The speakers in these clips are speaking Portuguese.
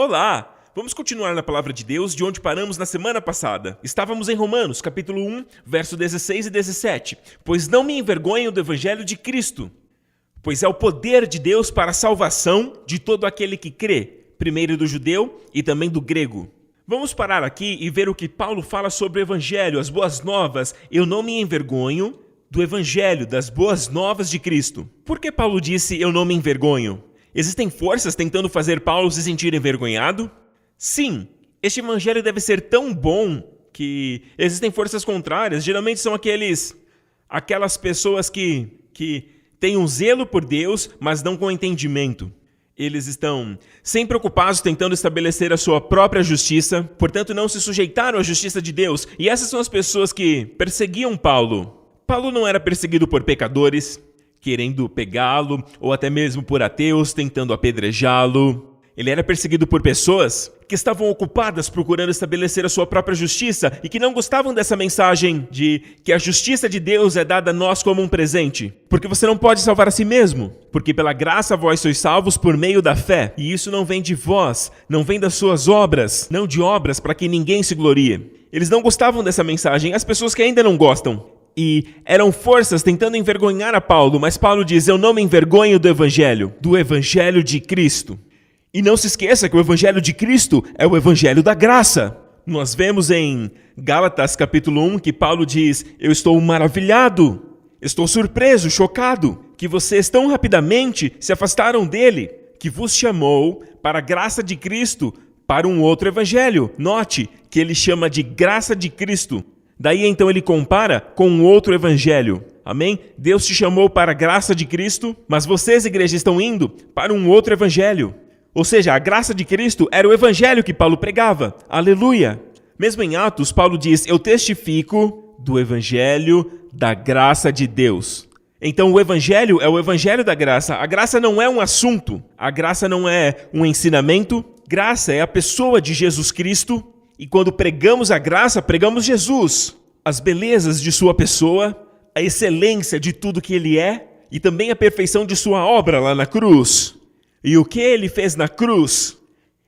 Olá! Vamos continuar na Palavra de Deus de onde paramos na semana passada. Estávamos em Romanos, capítulo 1, verso 16 e 17. Pois não me envergonho do Evangelho de Cristo, pois é o poder de Deus para a salvação de todo aquele que crê, primeiro do judeu e também do grego. Vamos parar aqui e ver o que Paulo fala sobre o Evangelho, as boas novas. Eu não me envergonho do Evangelho, das boas novas de Cristo. Por que Paulo disse eu não me envergonho? Existem forças tentando fazer Paulo se sentir envergonhado? Sim, este evangelho deve ser tão bom que existem forças contrárias. Geralmente são aquelas pessoas que têm um zelo por Deus, mas não com entendimento. Eles estão sempre ocupados tentando estabelecer a sua própria justiça, portanto não se sujeitaram à justiça de Deus. E essas são as pessoas que perseguiam Paulo. Paulo não era perseguido por pecadores, querendo pegá-lo, ou até mesmo por ateus, tentando apedrejá-lo. Ele era perseguido por pessoas que estavam ocupadas procurando estabelecer a sua própria justiça e que não gostavam dessa mensagem de que a justiça de Deus é dada a nós como um presente. Porque você não pode salvar a si mesmo, porque pela graça vós sois salvos por meio da fé. E isso não vem de vós, não vem das suas obras, não de obras para que ninguém se glorie. Eles não gostavam dessa mensagem, as pessoas que ainda não gostam. E eram forças tentando envergonhar a Paulo, mas Paulo diz, eu não me envergonho do Evangelho de Cristo. E não se esqueça que o Evangelho de Cristo é o Evangelho da graça. Nós vemos em Gálatas capítulo 1 que Paulo diz, eu estou maravilhado, estou surpreso, chocado, que vocês tão rapidamente se afastaram dele, que vos chamou para a graça de Cristo, para um outro Evangelho. Note que ele chama de graça de Cristo. Daí então ele compara com um outro Evangelho. Amém? Deus te chamou para a graça de Cristo, mas vocês, igreja, estão indo para um outro Evangelho. Ou seja, a graça de Cristo era o evangelho que Paulo pregava. Aleluia! Mesmo em Atos, Paulo diz, eu testifico do evangelho da graça de Deus. Então o evangelho é o evangelho da graça. A graça não é um assunto. A graça não é um ensinamento. Graça é a pessoa de Jesus Cristo. E quando pregamos a graça, pregamos Jesus. As belezas de sua pessoa, a excelência de tudo que ele é e também a perfeição de sua obra lá na cruz. E o que ele fez na cruz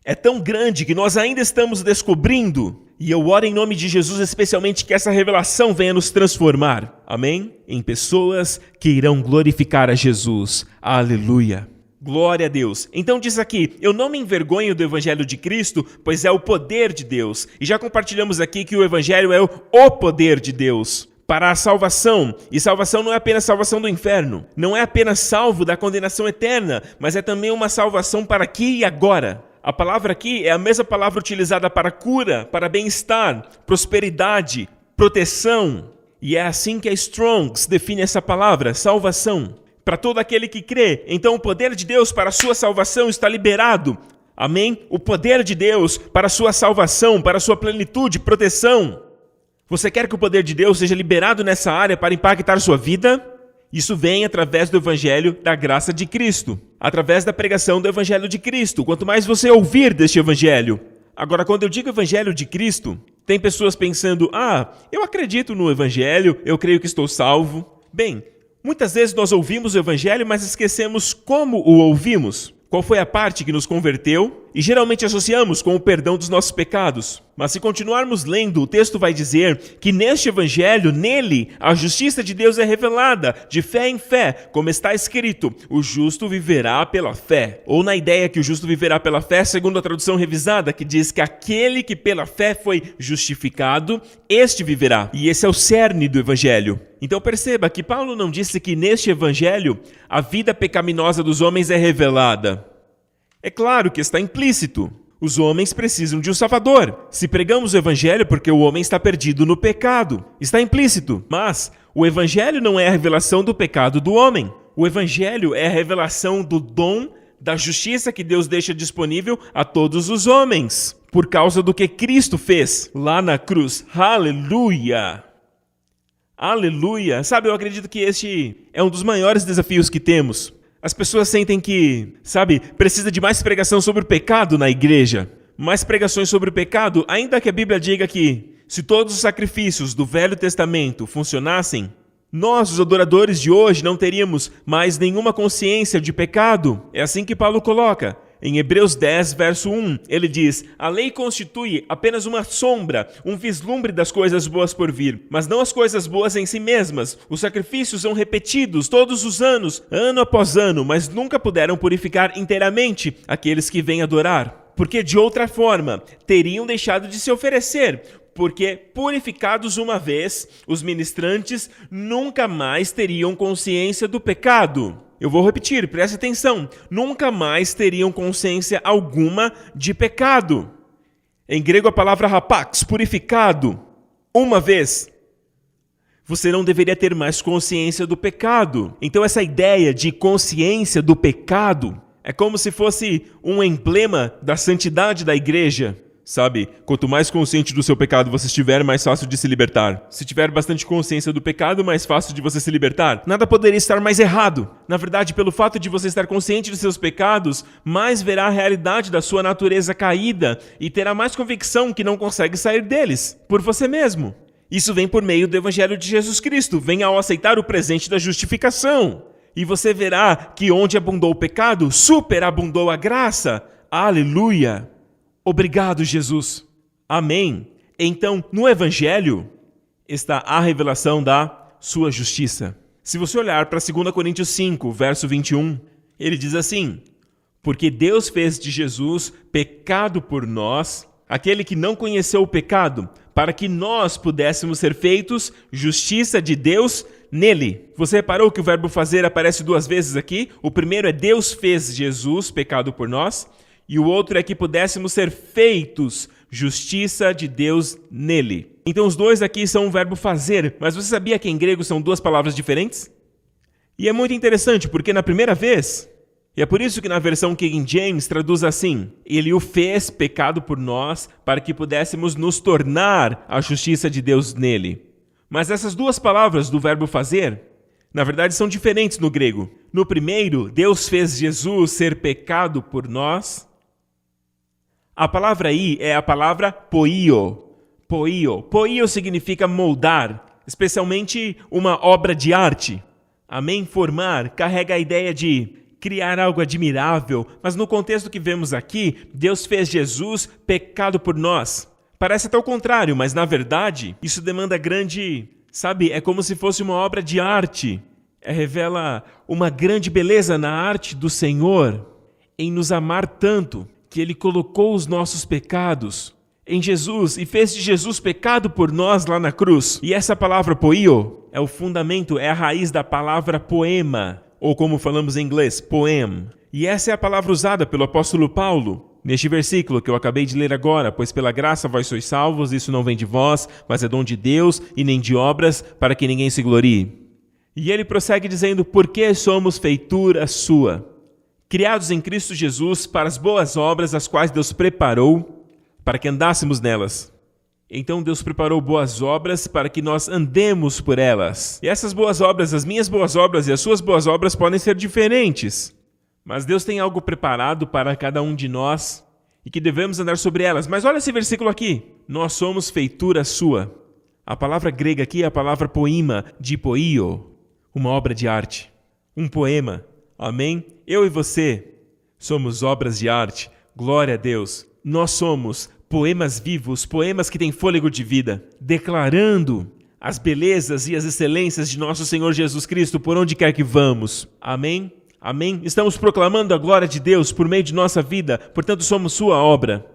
é tão grande que nós ainda estamos descobrindo. E eu oro em nome de Jesus especialmente que essa revelação venha nos transformar. Amém? Em pessoas que irão glorificar a Jesus. Aleluia. Glória a Deus. Então diz aqui, eu não me envergonho do Evangelho de Cristo, pois é o poder de Deus. E já compartilhamos aqui que o Evangelho é o poder de Deus para a salvação. E salvação não é apenas salvação do inferno. Não é apenas salvo da condenação eterna, mas é também uma salvação para aqui e agora. A palavra aqui é a mesma palavra utilizada para cura, para bem-estar, prosperidade, proteção. E é assim que a Strong's define essa palavra, salvação. Para todo aquele que crê. Então o poder de Deus para a sua salvação está liberado. Amém? O poder de Deus para a sua salvação, para a sua plenitude, proteção. Você quer que o poder de Deus seja liberado nessa área para impactar sua vida? Isso vem através do Evangelho da graça de Cristo. Através da pregação do Evangelho de Cristo. Quanto mais você ouvir deste Evangelho. Agora, quando eu digo Evangelho de Cristo, tem pessoas pensando, eu acredito no Evangelho, eu creio que estou salvo. Bem, muitas vezes nós ouvimos o Evangelho, mas esquecemos como o ouvimos. Qual foi a parte que nos converteu? E geralmente associamos com o perdão dos nossos pecados. Mas se continuarmos lendo, o texto vai dizer que neste evangelho, nele, a justiça de Deus é revelada, de fé em fé, como está escrito, o justo viverá pela fé. Ou na ideia que o justo viverá pela fé, segundo a tradução revisada, que diz que aquele que pela fé foi justificado, este viverá. E esse é o cerne do evangelho. Então perceba que Paulo não disse que neste evangelho, a vida pecaminosa dos homens é revelada. É claro que está implícito. Os homens precisam de um Salvador. Se pregamos o Evangelho porque o homem está perdido no pecado. Está implícito. Mas o Evangelho não é a revelação do pecado do homem. O Evangelho é a revelação do dom da justiça que Deus deixa disponível a todos os homens. Por causa do que Cristo fez lá na cruz. Aleluia! Aleluia! Sabe, eu acredito que este é um dos maiores desafios que temos. As pessoas sentem que, precisa de mais pregação sobre o pecado na igreja. Mais pregações sobre o pecado, ainda que a Bíblia diga que se todos os sacrifícios do Velho Testamento funcionassem, nós, os adoradores de hoje, não teríamos mais nenhuma consciência de pecado. É assim que Paulo coloca. Em Hebreus 10, verso 1, ele diz: a lei constitui apenas uma sombra, um vislumbre das coisas boas por vir, mas não as coisas boas em si mesmas. Os sacrifícios são repetidos todos os anos, ano após ano, mas nunca puderam purificar inteiramente aqueles que vêm adorar. Porque de outra forma, teriam deixado de se oferecer, porque purificados uma vez, os ministrantes nunca mais teriam consciência do pecado. Eu vou repetir, preste atenção. Nunca mais teriam consciência alguma de pecado. Em grego a palavra hapax, purificado. Uma vez. Você não deveria ter mais consciência do pecado. Então essa ideia de consciência do pecado é como se fosse um emblema da santidade da igreja. Sabe, quanto mais consciente do seu pecado você estiver, mais fácil de se libertar. Se tiver bastante consciência do pecado, mais fácil de você se libertar. Nada poderia estar mais errado. Na verdade, pelo fato de você estar consciente dos seus pecados, mais verá a realidade da sua natureza caída e terá mais convicção que não consegue sair deles, por você mesmo. Isso vem por meio do Evangelho de Jesus Cristo, vem ao aceitar o presente da justificação. E você verá que onde abundou o pecado, superabundou a graça. Aleluia! Obrigado, Jesus. Amém. Então, no Evangelho está a revelação da sua justiça. Se você olhar para 2 Coríntios 5, verso 21, ele diz assim: porque Deus fez de Jesus pecado por nós, aquele que não conheceu o pecado, para que nós pudéssemos ser feitos justiça de Deus nele. Você reparou que o verbo fazer aparece duas vezes aqui? O primeiro é Deus fez Jesus pecado por nós, e o outro é que pudéssemos ser feitos justiça de Deus nele. Então os dois aqui são o verbo fazer, mas você sabia que em grego são duas palavras diferentes? E é muito interessante, porque na primeira vez, e é por isso que na versão King James traduz assim: ele o fez pecado por nós, para que pudéssemos nos tornar a justiça de Deus nele. Mas essas duas palavras do verbo fazer, na verdade são diferentes no grego. No primeiro, Deus fez Jesus ser pecado por nós. A palavra aí é a palavra poio. Poio. Poio significa moldar, especialmente uma obra de arte. Amém? Formar carrega a ideia de criar algo admirável, mas no contexto que vemos aqui, Deus fez Jesus pecado por nós. Parece até o contrário, mas na verdade, isso demanda grande, sabe, é como se fosse uma obra de arte. Revela uma grande beleza na arte do Senhor, em nos amar tanto, que Ele colocou os nossos pecados em Jesus e fez de Jesus pecado por nós lá na cruz. E essa palavra poio é o fundamento, é a raiz da palavra poema, ou como falamos em inglês, poem. E essa é a palavra usada pelo apóstolo Paulo neste versículo que eu acabei de ler agora: pois pela graça vós sois salvos, isso não vem de vós, mas é dom de Deus, e nem de obras, para que ninguém se glorie. E ele prossegue dizendo: porque somos feitura sua, criados em Cristo Jesus para as boas obras, as quais Deus preparou para que andássemos nelas. Então Deus preparou boas obras para que nós andemos por elas. E essas boas obras, as minhas boas obras e as suas boas obras podem ser diferentes. Mas Deus tem algo preparado para cada um de nós e que devemos andar sobre elas. Mas olha esse versículo aqui: nós somos feitura sua. A palavra grega aqui é a palavra poema, de poio, uma obra de arte, um poema. Amém? Eu e você somos obras de arte. Glória a Deus. Nós somos poemas vivos, poemas que têm fôlego de vida, declarando as belezas e as excelências de nosso Senhor Jesus Cristo por onde quer que vamos. Amém? Amém? Estamos proclamando a glória de Deus por meio de nossa vida, portanto somos sua obra.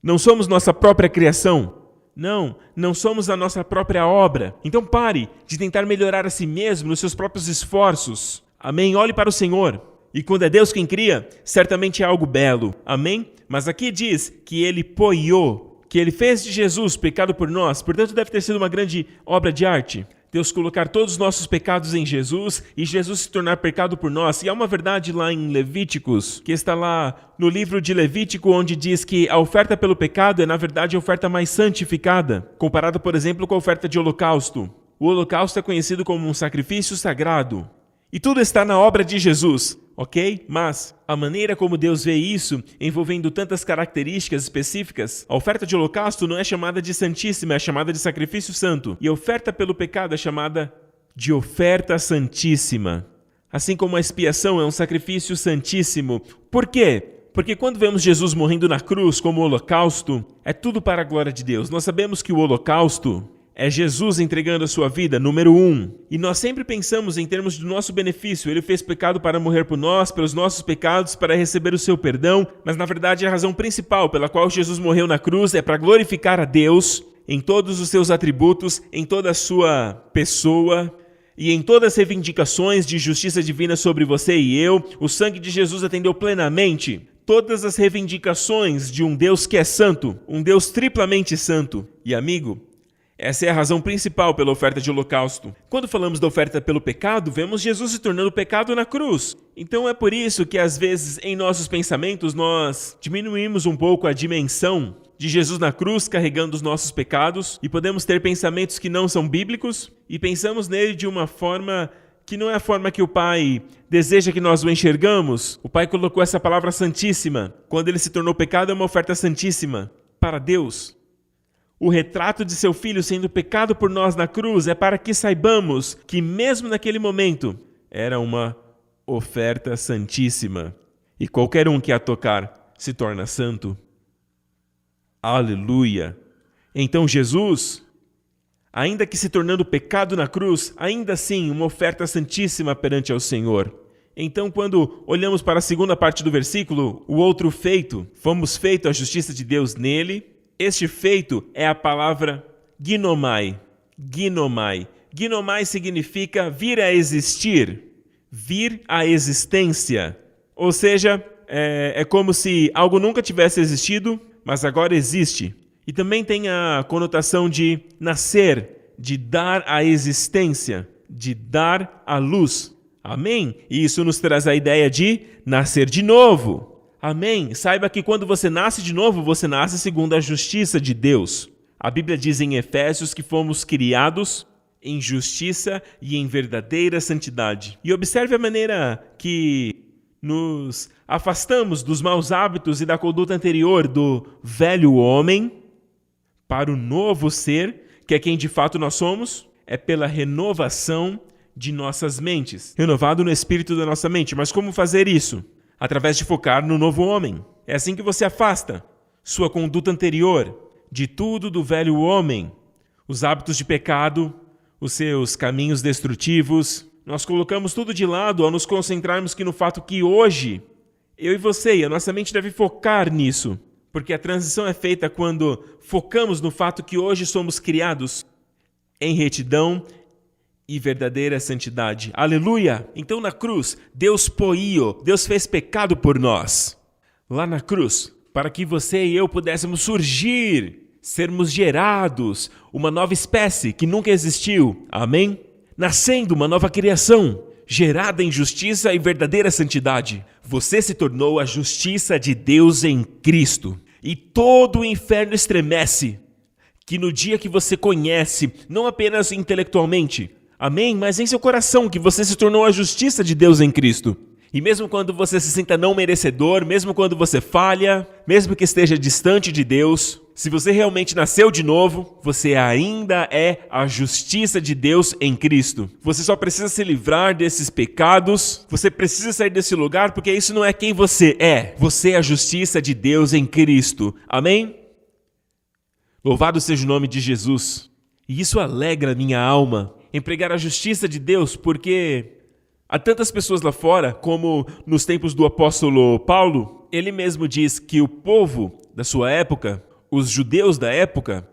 Não somos nossa própria criação. Não somos a nossa própria obra. Então pare de tentar melhorar a si mesmo nos seus próprios esforços. Amém? Olhe para o Senhor. E quando é Deus quem cria, certamente é algo belo. Amém? Mas aqui diz que Ele poiou, que Ele fez de Jesus pecado por nós. Portanto, deve ter sido uma grande obra de arte. Deus colocar todos os nossos pecados em Jesus e Jesus se tornar pecado por nós. E há uma verdade lá em Levíticos, que está lá no livro de Levítico, onde diz que a oferta pelo pecado é, na verdade, a oferta mais santificada, comparada, por exemplo, com a oferta de holocausto. O holocausto é conhecido como um sacrifício sagrado. E tudo está na obra de Jesus, ok? Mas a maneira como Deus vê isso, envolvendo tantas características específicas, a oferta de holocausto não é chamada de santíssima, é chamada de sacrifício santo. E a oferta pelo pecado é chamada de oferta santíssima. Assim como a expiação é um sacrifício santíssimo. Por quê? Porque quando vemos Jesus morrendo na cruz como holocausto, é tudo para a glória de Deus. Nós sabemos que o holocausto é Jesus entregando a sua vida, número 1. E nós sempre pensamos em termos do nosso benefício. Ele fez pecado para morrer por nós, pelos nossos pecados, para receber o seu perdão. Mas na verdade a razão principal pela qual Jesus morreu na cruz é para glorificar a Deus em todos os seus atributos, em toda a sua pessoa e em todas as reivindicações de justiça divina sobre você e eu. O sangue de Jesus atendeu plenamente todas as reivindicações de um Deus que é santo, um Deus triplamente santo. E amigo, essa é a razão principal pela oferta de holocausto. Quando falamos da oferta pelo pecado, vemos Jesus se tornando pecado na cruz. Então é por isso que às vezes em nossos pensamentos nós diminuímos um pouco a dimensão de Jesus na cruz carregando os nossos pecados e podemos ter pensamentos que não são bíblicos e pensamos nele de uma forma que não é a forma que o Pai deseja que nós o enxergamos. O Pai colocou essa palavra santíssima. Quando ele se tornou pecado, é uma oferta santíssima para Deus. O retrato de seu Filho sendo pecado por nós na cruz é para que saibamos que mesmo naquele momento era uma oferta santíssima. E qualquer um que a tocar se torna santo. Aleluia! Então Jesus, ainda que se tornando pecado na cruz, ainda assim uma oferta santíssima perante ao Senhor. Então, quando olhamos para a segunda parte do versículo, o outro feito, fomos feitos a justiça de Deus nele. Este feito é a palavra ginomai. Ginomai. Ginomai significa vir a existir, vir à existência. Ou seja, é como se algo nunca tivesse existido, mas agora existe. E também tem a conotação de nascer, de dar a existência, de dar a luz. Amém? E isso nos traz a ideia de nascer de novo. Amém? Saiba que quando você nasce de novo, você nasce segundo a justiça de Deus. A Bíblia diz em Efésios que fomos criados em justiça e em verdadeira santidade. E observe a maneira que nos afastamos dos maus hábitos e da conduta anterior do velho homem para o novo ser, que é quem de fato nós somos, é pela renovação de nossas mentes. Renovado no espírito da nossa mente. Mas como fazer isso? Através de focar no novo homem. É assim que você afasta sua conduta anterior de tudo do velho homem, os hábitos de pecado, os seus caminhos destrutivos. Nós colocamos tudo de lado ao nos concentrarmos no fato que hoje, eu e você, a nossa mente deve focar nisso, porque a transição é feita quando focamos no fato que hoje somos criados em retidão e verdadeira santidade. Aleluia! Então na cruz, Deus fez pecado por nós. Lá na cruz, para que você e eu pudéssemos surgir, sermos gerados, uma nova espécie que nunca existiu. Amém? Nascendo uma nova criação, gerada em justiça e verdadeira santidade. Você se tornou a justiça de Deus em Cristo. E todo o inferno estremece que no dia que você conhece, não apenas intelectualmente, amém? Mas em seu coração, que você se tornou a justiça de Deus em Cristo. E mesmo quando você se sinta não merecedor, mesmo quando você falha, mesmo que esteja distante de Deus, se você realmente nasceu de novo, você ainda é a justiça de Deus em Cristo. Você só precisa se livrar desses pecados, você precisa sair desse lugar, porque isso não é quem você é. Você é a justiça de Deus em Cristo. Amém? Louvado seja o nome de Jesus. E isso alegra minha alma, em pregar a justiça de Deus, porque há tantas pessoas lá fora, como nos tempos do apóstolo Paulo, ele mesmo diz que o povo da sua época, os judeus da época,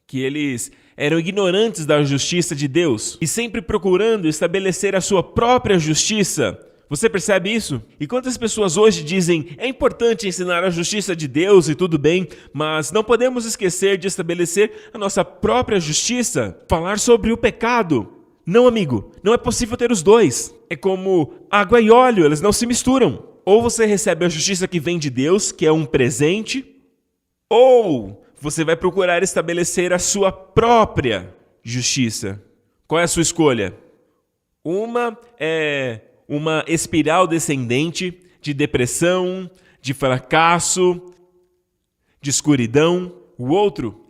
que eles eram ignorantes da justiça de Deus e sempre procurando estabelecer a sua própria justiça. Você percebe isso? E quantas pessoas hoje dizem, é importante ensinar a justiça de Deus e tudo bem, mas não podemos esquecer de estabelecer a nossa própria justiça, falar sobre o pecado. Não, amigo, não é possível ter os dois. É como água e óleo, elas não se misturam. Ou você recebe a justiça que vem de Deus, que é um presente, ou você vai procurar estabelecer a sua própria justiça. Qual é a sua escolha? Uma é uma espiral descendente de depressão, de fracasso, de escuridão. O outro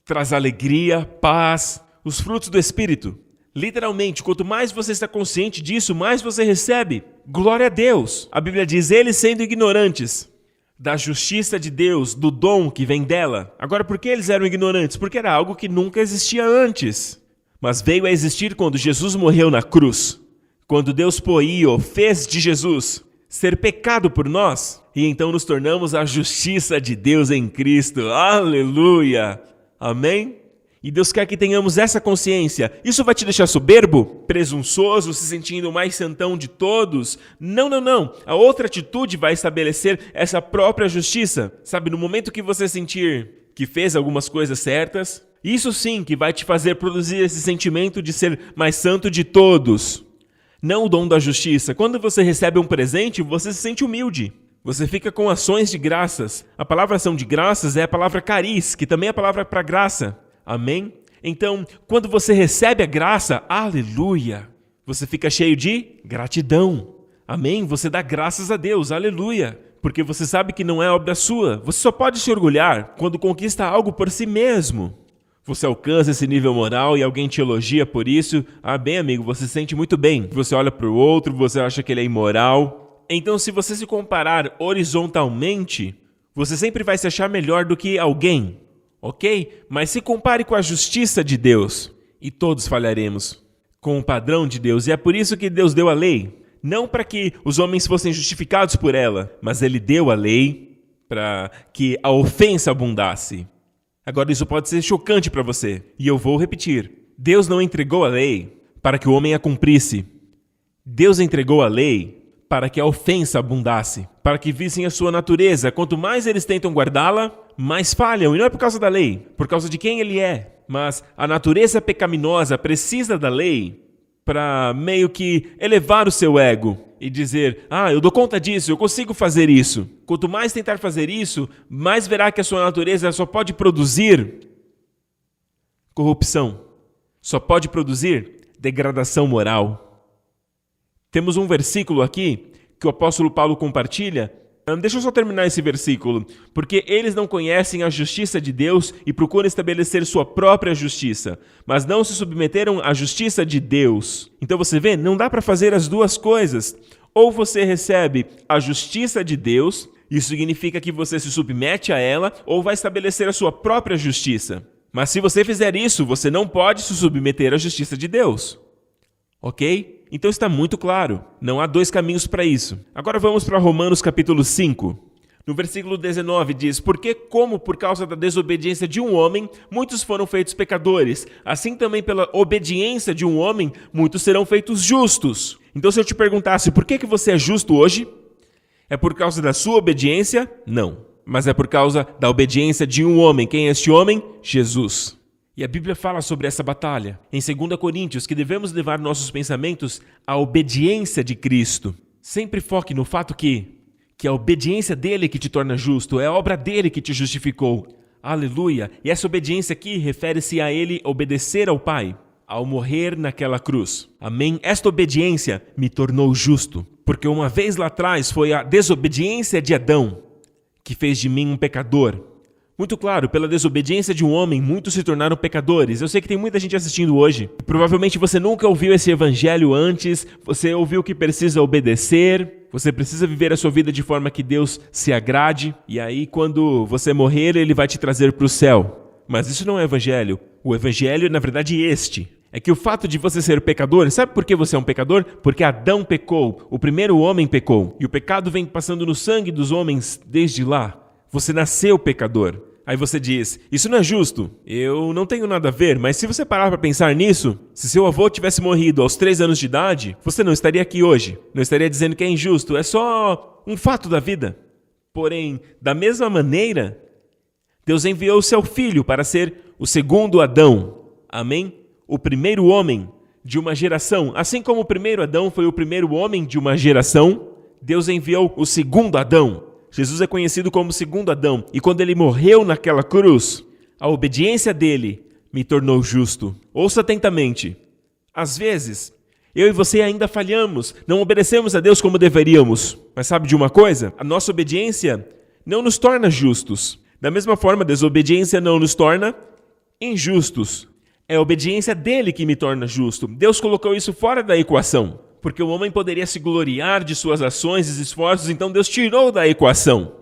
traz alegria, paz, os frutos do Espírito. Literalmente, quanto mais você está consciente disso, mais você recebe. Glória a Deus. A Bíblia diz, eles sendo ignorantes, da justiça de Deus, do dom que vem dela. Agora, por que eles eram ignorantes? Porque era algo que nunca existia antes, mas veio a existir quando Jesus morreu na cruz. Quando Deus fez de Jesus ser pecado por nós, e então nos tornamos a justiça de Deus em Cristo. Aleluia! Amém? E Deus quer que tenhamos essa consciência. Isso vai te deixar soberbo? Presunçoso, se sentindo o mais santão de todos? Não, não, não. A outra atitude vai estabelecer essa própria justiça. Sabe, no momento que você sentir que fez algumas coisas certas, isso sim que vai te fazer produzir esse sentimento de ser mais santo de todos. Não o dom da justiça. Quando você recebe um presente, você se sente humilde. Você fica com ações de graças. A palavra ação de graças é a palavra cariz, que também é a palavra para graça. Amém? Então, quando você recebe a graça, aleluia, você fica cheio de gratidão. Amém? Você dá graças a Deus, aleluia. Porque você sabe que não é obra sua. Você só pode se orgulhar quando conquista algo por si mesmo. Você alcança esse nível moral e alguém te elogia por isso. Ah, bem, amigo, você se sente muito bem. Você olha para o outro, você acha que ele é imoral. Então, se você se comparar horizontalmente, você sempre vai se achar melhor do que alguém. Ok? Mas se compare com a justiça de Deus, e todos falharemos, com o padrão de Deus. E é por isso que Deus deu a lei. Não para que os homens fossem justificados por ela, mas Ele deu a lei para que a ofensa abundasse. Agora isso pode ser chocante para você, e eu vou repetir. Deus não entregou a lei para que o homem a cumprisse. Deus entregou a lei para que a ofensa abundasse, para que vissem a sua natureza. Quanto mais eles tentam guardá-la, mais falham. E não é por causa da lei, por causa de quem ele é. Mas a natureza pecaminosa precisa da lei para meio que elevar o seu ego e dizer, eu dou conta disso, eu consigo fazer isso. Quanto mais tentar fazer isso, mais verá que a sua natureza só pode produzir corrupção, só pode produzir degradação moral. Temos um versículo aqui que o apóstolo Paulo compartilha. Deixa eu só terminar esse versículo. Porque eles não conhecem a justiça de Deus e procuram estabelecer sua própria justiça, mas não se submeteram à justiça de Deus. Então você vê, não dá para fazer as duas coisas. Ou você recebe a justiça de Deus, isso significa que você se submete a ela, ou vai estabelecer a sua própria justiça. Mas se você fizer isso, você não pode se submeter à justiça de Deus. Ok? Então está muito claro, não há dois caminhos para isso. Agora vamos para Romanos capítulo 5. No versículo 19 diz, porque como por causa da desobediência de um homem, muitos foram feitos pecadores, assim também pela obediência de um homem, muitos serão feitos justos. Então se eu te perguntasse, por que você é justo hoje? É por causa da sua obediência? Não. Mas é por causa da obediência de um homem. Quem é este homem? Jesus. E a Bíblia fala sobre essa batalha, em 2 Coríntios, que devemos levar nossos pensamentos à obediência de Cristo. Sempre foque no fato que a obediência dele que te torna justo, é a obra dele que te justificou. Aleluia! E essa obediência aqui refere-se a ele obedecer ao Pai, ao morrer naquela cruz. Amém? Esta obediência me tornou justo, porque uma vez lá atrás foi a desobediência de Adão que fez de mim um pecador. Muito claro, pela desobediência de um homem, muitos se tornaram pecadores. Eu sei que tem muita gente assistindo hoje. Provavelmente você nunca ouviu esse evangelho antes, você ouviu que precisa obedecer, você precisa viver a sua vida de forma que Deus se agrade, e aí quando você morrer, Ele vai te trazer para o céu. Mas isso não é evangelho. O evangelho é, na verdade, este. É que o fato de você ser pecador, sabe por que você é um pecador? Porque Adão pecou, o primeiro homem pecou, e o pecado vem passando no sangue dos homens desde lá. Você nasceu pecador. Aí você diz, isso não é justo, eu não tenho nada a ver, mas se você parar para pensar nisso, se seu avô tivesse morrido aos 3 anos de idade, você não estaria aqui hoje, não estaria dizendo que é injusto, é só um fato da vida. Porém, da mesma maneira, Deus enviou o seu filho para ser o segundo Adão, amém? O primeiro homem de uma geração, assim como o primeiro Adão foi o primeiro homem de uma geração, Deus enviou o segundo Adão. Jesus é conhecido como o segundo Adão, e quando ele morreu naquela cruz, a obediência dele me tornou justo. Ouça atentamente. Às vezes, eu e você ainda falhamos, não obedecemos a Deus como deveríamos. Mas sabe de uma coisa? A nossa obediência não nos torna justos. Da mesma forma, a desobediência não nos torna injustos. É a obediência dele que me torna justo. Deus colocou isso fora da equação. Porque o homem poderia se gloriar de suas ações e esforços, então Deus tirou da equação.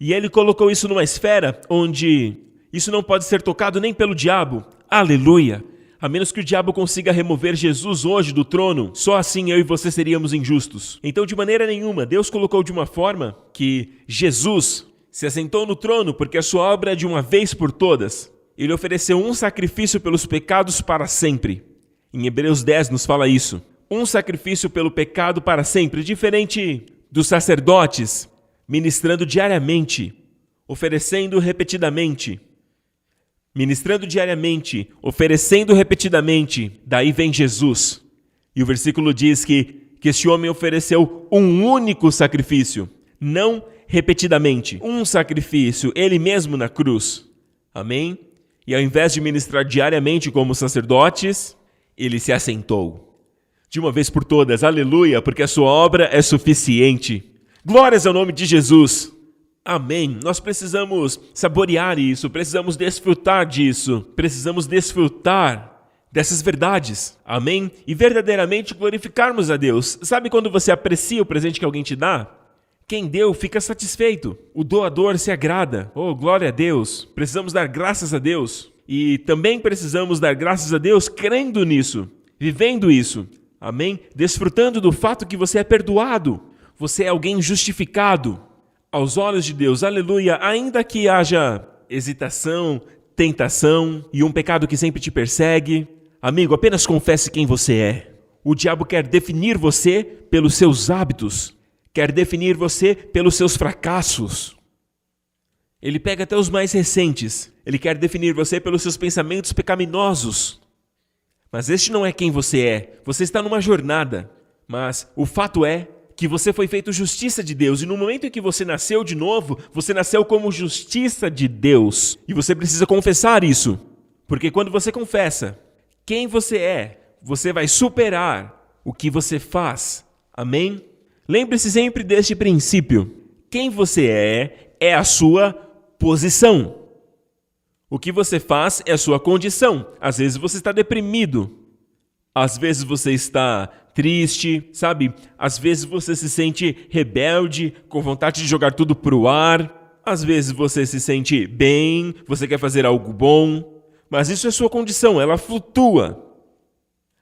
E ele colocou isso numa esfera onde isso não pode ser tocado nem pelo diabo. Aleluia! A menos que o diabo consiga remover Jesus hoje do trono, só assim eu e você seríamos injustos. Então, de maneira nenhuma, Deus colocou de uma forma que Jesus se assentou no trono porque a sua obra é de uma vez por todas. Ele ofereceu um sacrifício pelos pecados para sempre. Em Hebreus 10 nos fala isso. Um sacrifício pelo pecado para sempre, diferente dos sacerdotes, ministrando diariamente, oferecendo repetidamente. Ministrando diariamente, oferecendo repetidamente, daí vem Jesus. E o versículo diz que este homem ofereceu um único sacrifício, não repetidamente. Um sacrifício, ele mesmo na cruz. Amém? E ao invés de ministrar diariamente como sacerdotes, ele se assentou. De uma vez por todas, aleluia, porque a sua obra é suficiente. Glórias ao nome de Jesus. Amém. Nós precisamos saborear isso, precisamos desfrutar disso, precisamos desfrutar dessas verdades. Amém? E verdadeiramente glorificarmos a Deus. Sabe quando você aprecia o presente que alguém te dá? Quem deu fica satisfeito. O doador se agrada. Oh, glória a Deus. Precisamos dar graças a Deus. E também precisamos dar graças a Deus crendo nisso, vivendo isso. Amém? Desfrutando do fato que você é perdoado. Você é alguém justificado aos olhos de Deus, aleluia, ainda que haja hesitação, tentação e um pecado que sempre te persegue. Amigo, apenas confesse quem você é. O diabo quer definir você pelos seus hábitos, quer definir você pelos seus fracassos. Ele pega até os mais recentes, ele quer definir você pelos seus pensamentos pecaminosos. Mas este não é quem você é, você está numa jornada, mas o fato é que você foi feito justiça de Deus, e no momento em que você nasceu de novo, você nasceu como justiça de Deus. E você precisa confessar isso, porque quando você confessa quem você é, você vai superar o que você faz. Amém? Lembre-se sempre deste princípio. Quem você é a sua posição. O que você faz é a sua condição. Às vezes você está deprimido. Às vezes você está triste, sabe? Às vezes você se sente rebelde, com vontade de jogar tudo pro ar. Às vezes você se sente bem, você quer fazer algo bom. Mas isso é sua condição, ela flutua.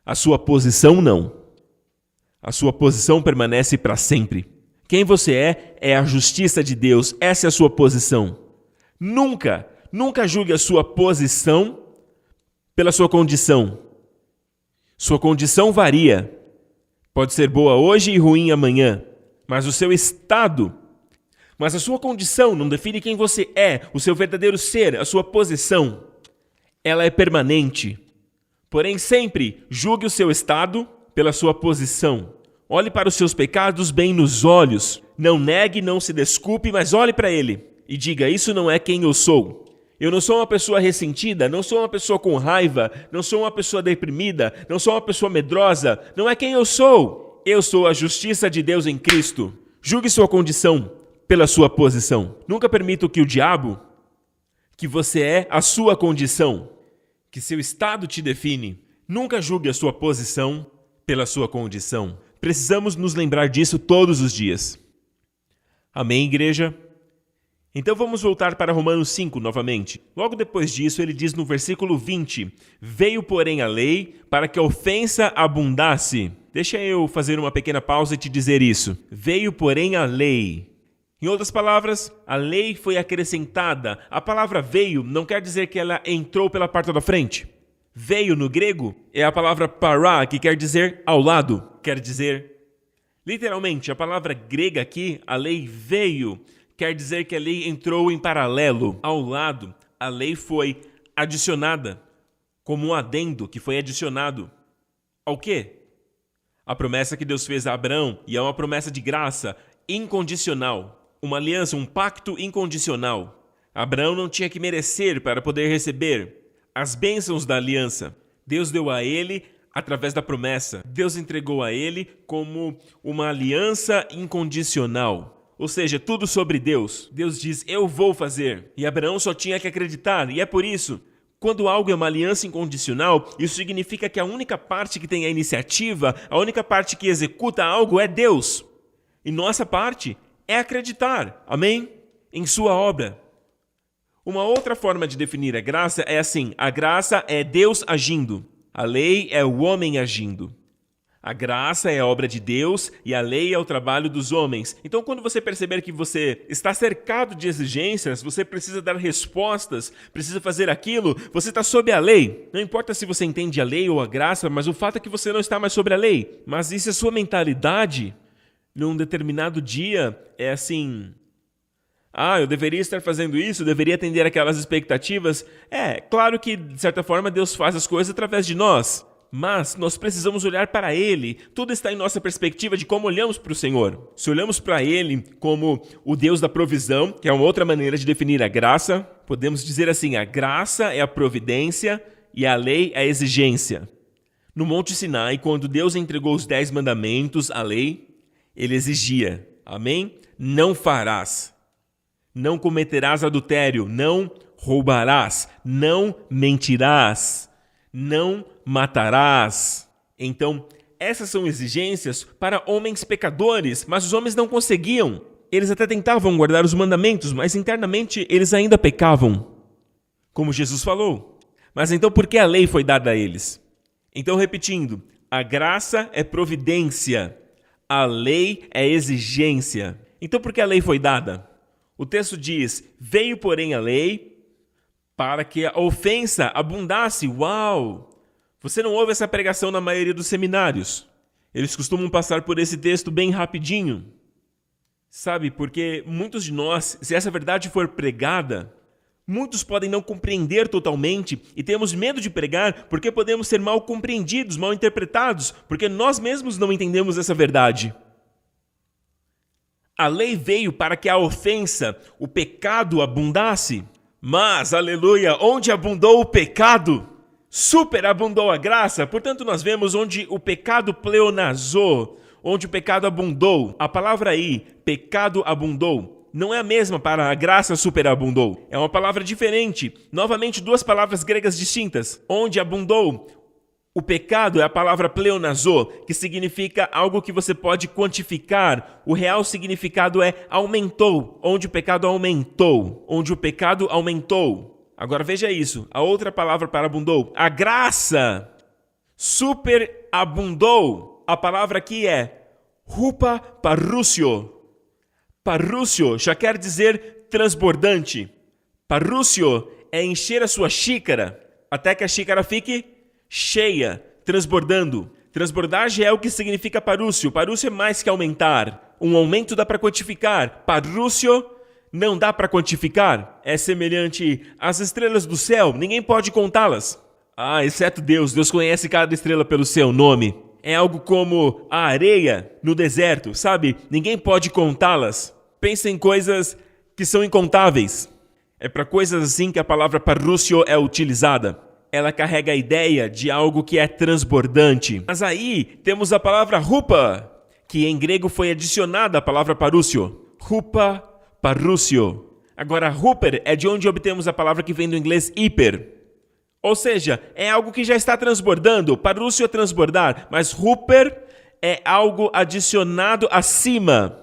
A sua posição não. A sua posição permanece para sempre. Quem você é a justiça de Deus. Essa é a sua posição. Nunca julgue a sua posição pela sua condição. Sua condição varia. Pode ser boa hoje e ruim amanhã. Mas o seu estado, mas a sua condição não define quem você é, o seu verdadeiro ser, a sua posição. Ela é permanente. Porém, sempre julgue o seu estado pela sua posição. Olhe para os seus pecados bem nos olhos. Não negue, não se desculpe, mas olhe para ele e diga: isso não é quem eu sou. Eu não sou uma pessoa ressentida, não sou uma pessoa com raiva, não sou uma pessoa deprimida, não sou uma pessoa medrosa. Não é quem eu sou. Eu sou a justiça de Deus em Cristo. Julgue sua condição pela sua posição. Nunca permita que o diabo, que você é a sua condição, que seu estado te define. Nunca julgue a sua posição pela sua condição. Precisamos nos lembrar disso todos os dias. Amém, igreja? Então vamos voltar para Romanos 5 novamente. Logo depois disso, ele diz no versículo 20: veio, porém, a lei para que a ofensa abundasse. Deixa eu fazer uma pequena pausa e te dizer isso. Veio, porém, a lei. Em outras palavras, a lei foi acrescentada. A palavra veio não quer dizer que ela entrou pela porta da frente. Veio no grego é a palavra para, que quer dizer ao lado. Quer dizer, literalmente, a palavra grega aqui, a lei veio, quer dizer que a lei entrou em paralelo, ao lado. A lei foi adicionada, como um adendo que foi adicionado. Ao quê? A promessa que Deus fez a Abraão, e é uma promessa de graça incondicional. Uma aliança, um pacto incondicional. Abraão não tinha que merecer para poder receber as bênçãos da aliança. Deus deu a ele através da promessa. Deus entregou a ele como uma aliança incondicional. Ou seja, tudo sobre Deus. Deus diz: eu vou fazer. E Abraão só tinha que acreditar. E é por isso, quando algo é uma aliança incondicional, isso significa que a única parte que tem a iniciativa, a única parte que executa algo é Deus. E nossa parte é acreditar. Amém? em sua obra. Uma outra forma de definir a graça é assim: a graça é Deus agindo, a lei é o homem agindo. A graça é a obra de Deus e a lei é o trabalho dos homens. Então, quando você perceber que você está cercado de exigências, você precisa dar respostas, precisa fazer aquilo, você está sob a lei. Não importa se você entende a lei ou a graça, mas o fato é que você não está mais sobre a lei. Mas e se a sua mentalidade, num determinado dia, é assim: eu deveria estar fazendo isso, eu deveria atender aquelas expectativas. Claro que, de certa forma, Deus faz as coisas através de nós. Mas nós precisamos olhar para Ele. Tudo está em nossa perspectiva de como olhamos para o Senhor. Se olhamos para Ele como o Deus da provisão, que é uma outra maneira de definir a graça, podemos dizer assim: a graça é a providência e a lei é a exigência. No Monte Sinai, quando Deus entregou os 10 mandamentos, a lei, Ele exigia, amém? Não farás, não cometerás adultério, não roubarás, não mentirás, não matarás. Então, essas são exigências para homens pecadores, mas os homens não conseguiam. Eles até tentavam guardar os mandamentos, mas internamente eles ainda pecavam, como Jesus falou. Mas então por que a lei foi dada a eles? Então, repetindo, a graça é providência, a lei é exigência. Então por que a lei foi dada? O texto diz: veio, porém, a lei para que a ofensa abundasse. Uau! Você não ouve essa pregação na maioria dos seminários. Eles costumam passar por esse texto bem rapidinho. Sabe, porque muitos de nós, se essa verdade for pregada, muitos podem não compreender totalmente e temos medo de pregar porque podemos ser mal compreendidos, mal interpretados, porque nós mesmos não entendemos essa verdade. A lei veio para que a ofensa, o pecado abundasse. Mas, aleluia, onde abundou o pecado, superabundou a graça. Portanto, nós vemos onde o pecado pleonazou, onde o pecado abundou. A palavra aí, pecado abundou, não é a mesma para a graça superabundou. É uma palavra diferente. Novamente, duas palavras gregas distintas. Onde abundou o pecado é a palavra pleonazô, que significa algo que você pode quantificar. O real significado é aumentou, onde o pecado aumentou, onde o pecado aumentou. Agora veja isso, a outra palavra para abundou, a graça superabundou. A palavra aqui é rupa parrúcio. Parrúcio já quer dizer transbordante. Parrúcio é encher a sua xícara até que a xícara fique cheia, transbordando. Transbordar já é o que significa parúcio. Parúcio é mais que aumentar. Um aumento dá para quantificar. Parúcio não dá para quantificar. É semelhante às estrelas do céu. Ninguém pode contá-las. Exceto Deus. Deus conhece cada estrela pelo seu nome. É algo como a areia no deserto, sabe? Ninguém pode contá-las. Pensa em coisas que são incontáveis. É para coisas assim que a palavra parúcio é utilizada. Ela carrega a ideia de algo que é transbordante. Mas aí temos a palavra rupa, que em grego foi adicionada à palavra parúcio. Rupa, parúcio. Agora, ruper é de onde obtemos a palavra que vem do inglês hiper. Ou seja, é algo que já está transbordando. Parúcio é transbordar, mas ruper é algo adicionado acima.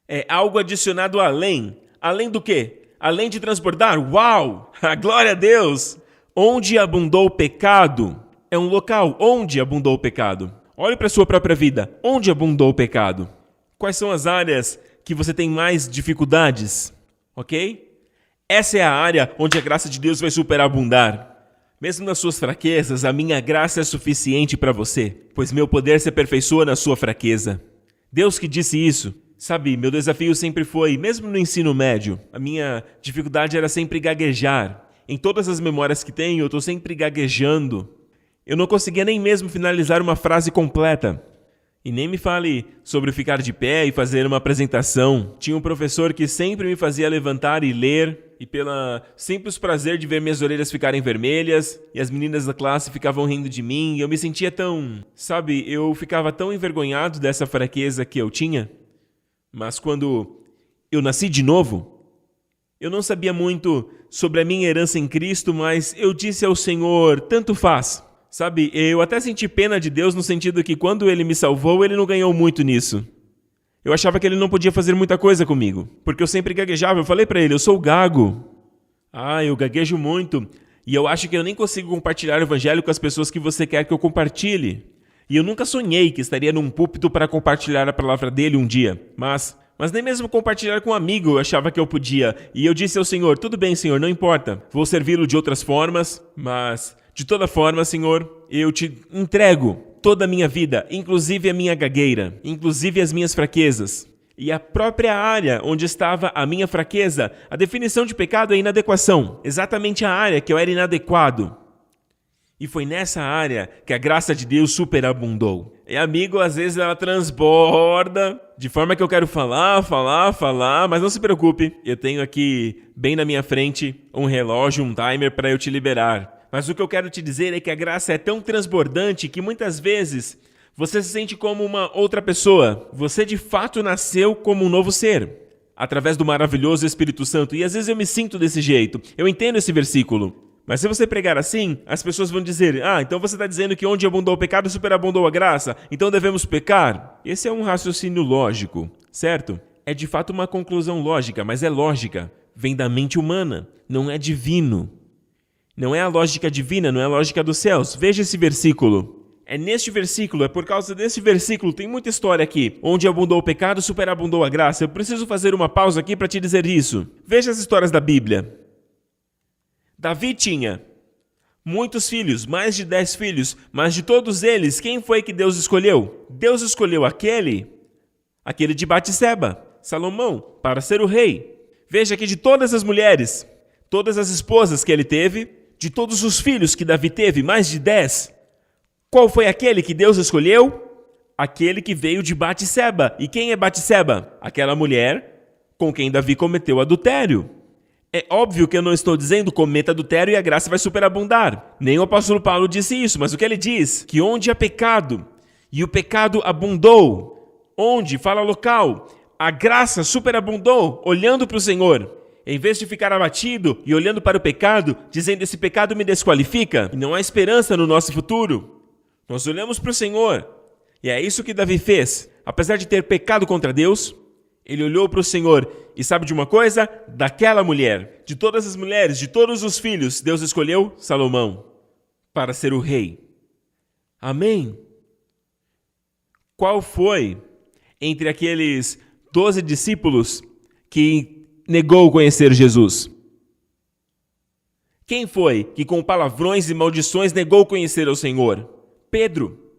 É algo adicionado além. Além do quê? Além de transbordar? Uau! A glória a Deus! Onde abundou o pecado é um local onde abundou o pecado. Olhe para a sua própria vida. Onde abundou o pecado? Quais são as áreas que você tem mais dificuldades? Ok? Essa é a área onde a graça de Deus vai superabundar. Mesmo nas suas fraquezas, a minha graça é suficiente para você, pois meu poder se aperfeiçoa na sua fraqueza. Deus que disse isso. Sabe, meu desafio sempre foi, mesmo no ensino médio, a minha dificuldade era sempre gaguejar. Em todas as memórias que tenho, eu estou sempre gaguejando. Eu não conseguia nem mesmo finalizar uma frase completa. E nem me fale sobre ficar de pé e fazer uma apresentação. Tinha um professor que sempre me fazia levantar e ler, e pelo simples prazer de ver minhas orelhas ficarem vermelhas, e as meninas da classe ficavam rindo de mim, e eu me sentia tão... Sabe, eu ficava tão envergonhado dessa fraqueza que eu tinha. Mas quando eu nasci de novo, eu não sabia muito sobre a minha herança em Cristo, mas eu disse ao Senhor, tanto faz. Sabe, eu até senti pena de Deus no sentido que quando Ele me salvou, Ele não ganhou muito nisso. Eu achava que ele não podia fazer muita coisa comigo, porque eu sempre gaguejava. Eu falei pra ele, eu sou gago. Eu gaguejo muito. E eu acho que eu nem consigo compartilhar o evangelho com as pessoas que você quer que eu compartilhe. E eu nunca sonhei que estaria num púlpito para compartilhar a palavra dele um dia. Mas nem mesmo compartilhar com um amigo eu achava que eu podia. E eu disse ao Senhor, tudo bem, Senhor, não importa. Vou servi-lo de outras formas, mas de toda forma, Senhor, eu te entrego toda a minha vida, inclusive a minha gagueira, inclusive as minhas fraquezas. E a própria área onde estava a minha fraqueza, a definição de pecado é inadequação. Exatamente a área que eu era inadequado. E foi nessa área que a graça de Deus superabundou. E amigo, às vezes ela transborda, de forma que eu quero falar, mas não se preocupe. Eu tenho aqui, bem na minha frente, um relógio, um timer para eu te liberar. Mas o que eu quero te dizer é que a graça é tão transbordante que muitas vezes você se sente como uma outra pessoa. Você de fato nasceu como um novo ser, através do maravilhoso Espírito Santo. E às vezes eu me sinto desse jeito. Eu entendo esse versículo. Mas se você pregar assim, as pessoas vão dizer, então você está dizendo que onde abundou o pecado, superabundou a graça, então devemos pecar? Esse é um raciocínio lógico, certo? É de fato uma conclusão lógica, mas é lógica. Vem da mente humana, não é divino. Não é a lógica divina, não é a lógica dos céus. Veja esse versículo. É neste versículo, é por causa desse versículo, tem muita história aqui. Onde abundou o pecado, superabundou a graça. Eu preciso fazer uma pausa aqui para te dizer isso. Veja as histórias da Bíblia. Davi tinha muitos filhos, mais de 10 filhos, mas de todos eles, quem foi que Deus escolheu? Deus escolheu aquele de Batseba, Salomão, para ser o rei. Veja aqui de todas as mulheres, todas as esposas que ele teve, de todos os filhos que Davi teve, mais de 10, qual foi aquele que Deus escolheu? Aquele que veio de Batseba. E quem é Batseba? Aquela mulher com quem Davi cometeu adultério. É óbvio que eu não estou dizendo cometa adultério e a graça vai superabundar. Nem o apóstolo Paulo disse isso, mas o que ele diz? Que onde há pecado, e o pecado abundou, onde, fala local, a graça superabundou, olhando para o Senhor. Em vez de ficar abatido e olhando para o pecado, dizendo esse pecado me desqualifica, e não há esperança no nosso futuro. Nós olhamos para o Senhor, e é isso que Davi fez. Apesar de ter pecado contra Deus, ele olhou para o Senhor e sabe de uma coisa? Daquela mulher, de todas as mulheres, de todos os filhos, Deus escolheu Salomão para ser o rei. Amém? Qual foi entre aqueles 12 discípulos que negou conhecer Jesus? Quem foi que com palavrões e maldições negou conhecer o Senhor? Pedro.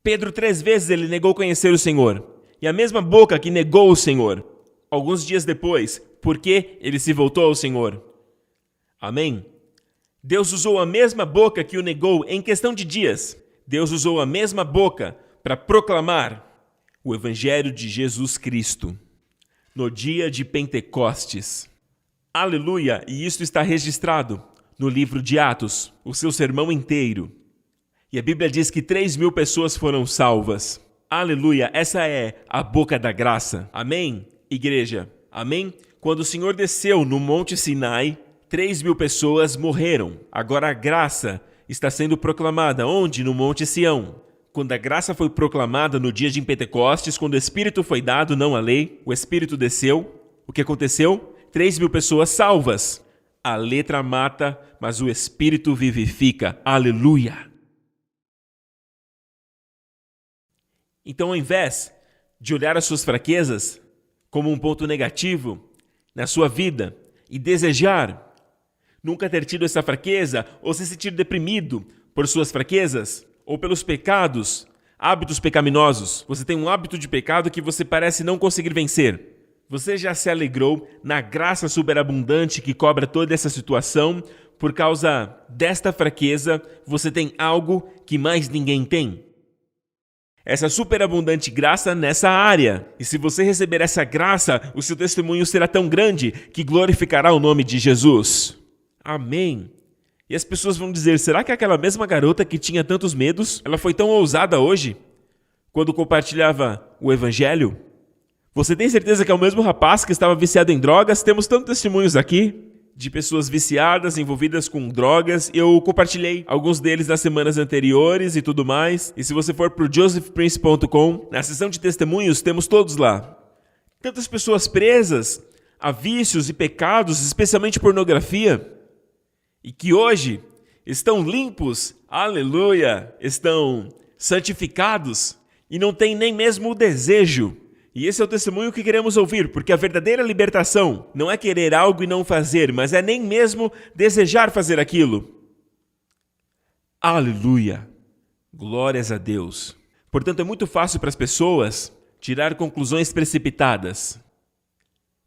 Pedro 3 vezes ele negou conhecer o Senhor. E a mesma boca que negou o Senhor, alguns dias depois, porque ele se voltou ao Senhor. Amém? Deus usou a mesma boca que o negou em questão de dias. Deus usou a mesma boca para proclamar o Evangelho de Jesus Cristo no dia de Pentecostes. Aleluia! E isso está registrado no livro de Atos, o seu sermão inteiro. E a Bíblia diz que 3.000 pessoas foram salvas. Aleluia! Essa é a boca da graça. Amém, igreja? Amém? Quando o Senhor desceu no Monte Sinai, 3.000 pessoas morreram. Agora a graça está sendo proclamada. Onde? No Monte Sião. Quando a graça foi proclamada no dia de Pentecostes, quando o Espírito foi dado, não a lei, o Espírito desceu. O que aconteceu? 3.000 pessoas salvas. A letra mata, mas o Espírito vivifica. Aleluia! Então, ao invés de olhar as suas fraquezas como um ponto negativo na sua vida e desejar nunca ter tido essa fraqueza ou se sentir deprimido por suas fraquezas ou pelos pecados, hábitos pecaminosos, você tem um hábito de pecado que você parece não conseguir vencer. Você já se alegrou na graça superabundante que cobra toda essa situação? Por causa desta fraqueza, você tem algo que mais ninguém tem. Essa superabundante graça nessa área. E se você receber essa graça, o seu testemunho será tão grande que glorificará o nome de Jesus. Amém. E as pessoas vão dizer, será que aquela mesma garota que tinha tantos medos, ela foi tão ousada hoje, quando compartilhava o Evangelho? Você tem certeza que é o mesmo rapaz que estava viciado em drogas? Temos tantos testemunhos aqui de pessoas viciadas, envolvidas com drogas. Eu compartilhei alguns deles nas semanas anteriores e tudo mais. E se você for para o josephprince.com, na seção de testemunhos, temos todos lá. Tantas pessoas presas a vícios e pecados, especialmente pornografia, e que hoje estão limpos, aleluia, estão santificados e não têm nem mesmo o desejo. E esse é o testemunho que queremos ouvir, porque a verdadeira libertação não é querer algo e não fazer, mas é nem mesmo desejar fazer aquilo. Aleluia! Glórias a Deus! Portanto, é muito fácil para as pessoas tirar conclusões precipitadas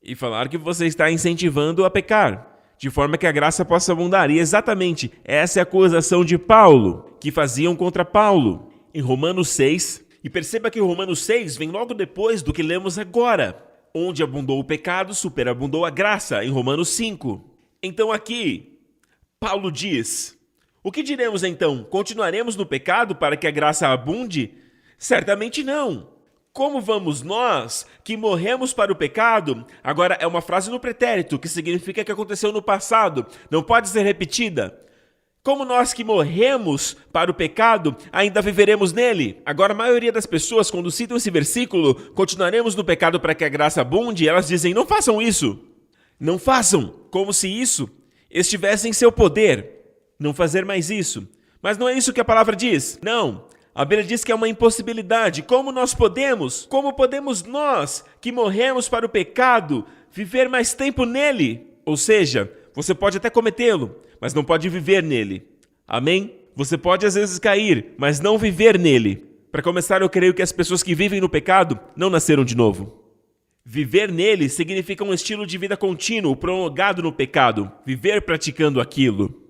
e falar que você está incentivando a pecar, de forma que a graça possa abundar. E exatamente essa é a acusação de Paulo, que faziam contra Paulo, em Romanos 6. E perceba que Romanos 6 vem logo depois do que lemos agora. Onde abundou o pecado, superabundou a graça, em Romanos 5. Então aqui, Paulo diz: o que diremos então? Continuaremos no pecado para que a graça abunde? Certamente não. Como vamos nós, que morremos para o pecado? Agora é uma frase no pretérito, que significa que aconteceu no passado, não pode ser repetida. Como nós que morremos para o pecado, ainda viveremos nele? Agora, a maioria das pessoas, quando citam esse versículo, continuaremos no pecado para que a graça abunde, elas dizem, não façam isso. Não façam, como se isso estivesse em seu poder. Não fazer mais isso. Mas não é isso que a palavra diz. Não. A Bíblia diz que é uma impossibilidade. Como nós podemos? Como podemos nós, que morremos para o pecado, viver mais tempo nele? Ou seja, você pode até cometê-lo, mas não pode viver nele. Amém? Você pode às vezes cair, mas não viver nele. Para começar, eu creio que as pessoas que vivem no pecado não nasceram de novo. Viver nele significa um estilo de vida contínuo, prolongado no pecado. Viver praticando aquilo.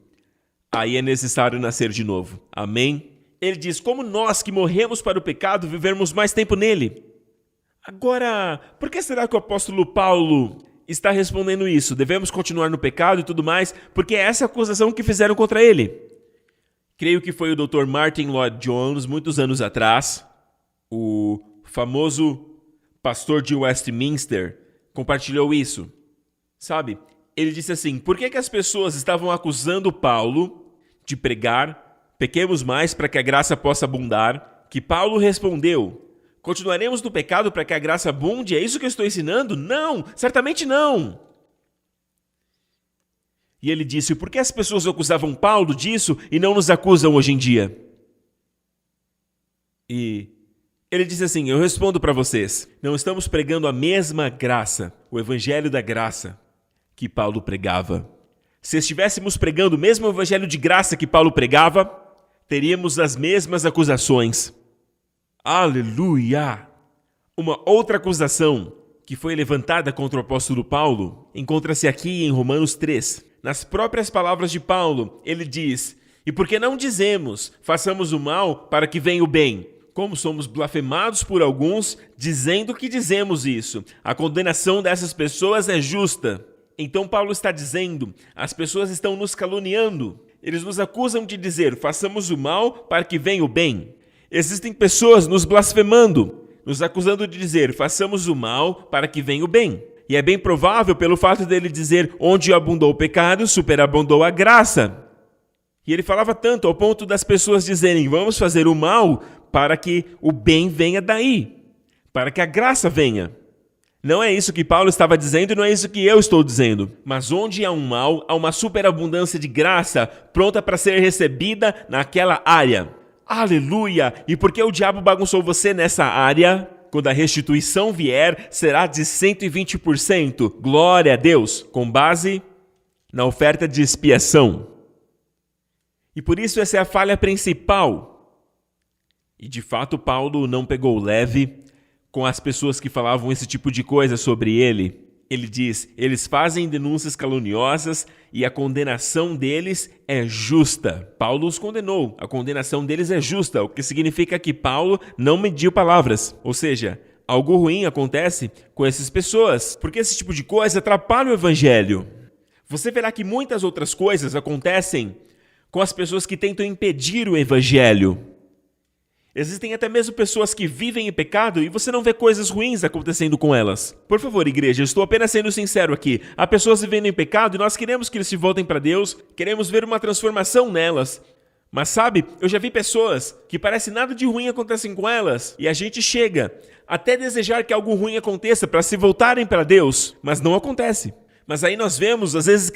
Aí é necessário nascer de novo. Amém? Ele diz, como nós que morremos para o pecado, vivermos mais tempo nele. Agora, por que será que o apóstolo Paulo está respondendo isso? Devemos continuar no pecado e tudo mais? Porque é essa a acusação que fizeram contra ele. Creio que foi o Dr. Martin Lloyd-Jones, muitos anos atrás, o famoso pastor de Westminster, compartilhou isso. Sabe, ele disse assim, por que as pessoas estavam acusando Paulo de pregar pequemos mais para que a graça possa abundar? Que Paulo respondeu, continuaremos no pecado para que a graça abunde? É isso que eu estou ensinando? Não, certamente não. E ele disse, por que as pessoas acusavam Paulo disso e não nos acusam hoje em dia? E ele disse assim, eu respondo para vocês, não estamos pregando a mesma graça, o evangelho da graça, que Paulo pregava. Se estivéssemos pregando o mesmo evangelho de graça que Paulo pregava, teríamos as mesmas acusações. Aleluia! Uma outra acusação que foi levantada contra o apóstolo Paulo encontra-se aqui em Romanos 3. Nas próprias palavras de Paulo, ele diz, e por que não dizemos, façamos o mal para que venha o bem? Como somos blasfemados por alguns, dizendo que dizemos isso. A condenação dessas pessoas é justa. Então Paulo está dizendo, as pessoas estão nos caluniando. Eles nos acusam de dizer, façamos o mal para que venha o bem. Existem pessoas nos blasfemando, nos acusando de dizer, façamos o mal para que venha o bem. E é bem provável pelo fato dele dizer, onde abundou o pecado, superabundou a graça. E ele falava tanto ao ponto das pessoas dizerem, vamos fazer o mal para que o bem venha daí, para que a graça venha. Não é isso que Paulo estava dizendo e não é isso que eu estou dizendo. Mas onde há um mal, há uma superabundância de graça pronta para ser recebida naquela área. Aleluia! E porque o diabo bagunçou você nessa área, quando a restituição vier, será de 120%. Glória a Deus! Com base na oferta de expiação. E por isso essa é a falha principal. E de fato Paulo não pegou leve com as pessoas que falavam esse tipo de coisa sobre ele. Ele diz, eles fazem denúncias caluniosas e a condenação deles é justa. Paulo os condenou, a condenação deles é justa, o que significa que Paulo não mediu palavras. Ou seja, algo ruim acontece com essas pessoas, porque esse tipo de coisa atrapalha o evangelho. Você verá que muitas outras coisas acontecem com as pessoas que tentam impedir o evangelho. Existem até mesmo pessoas que vivem em pecado e você não vê coisas ruins acontecendo com elas. Por favor, igreja, estou apenas sendo sincero aqui. Há pessoas vivendo em pecado e nós queremos que eles se voltem para Deus, queremos ver uma transformação nelas. Mas sabe, eu já vi pessoas que parece nada de ruim acontecem com elas e a gente chega até desejar que algo ruim aconteça para se voltarem para Deus, mas não acontece. Mas aí nós vemos, às vezes,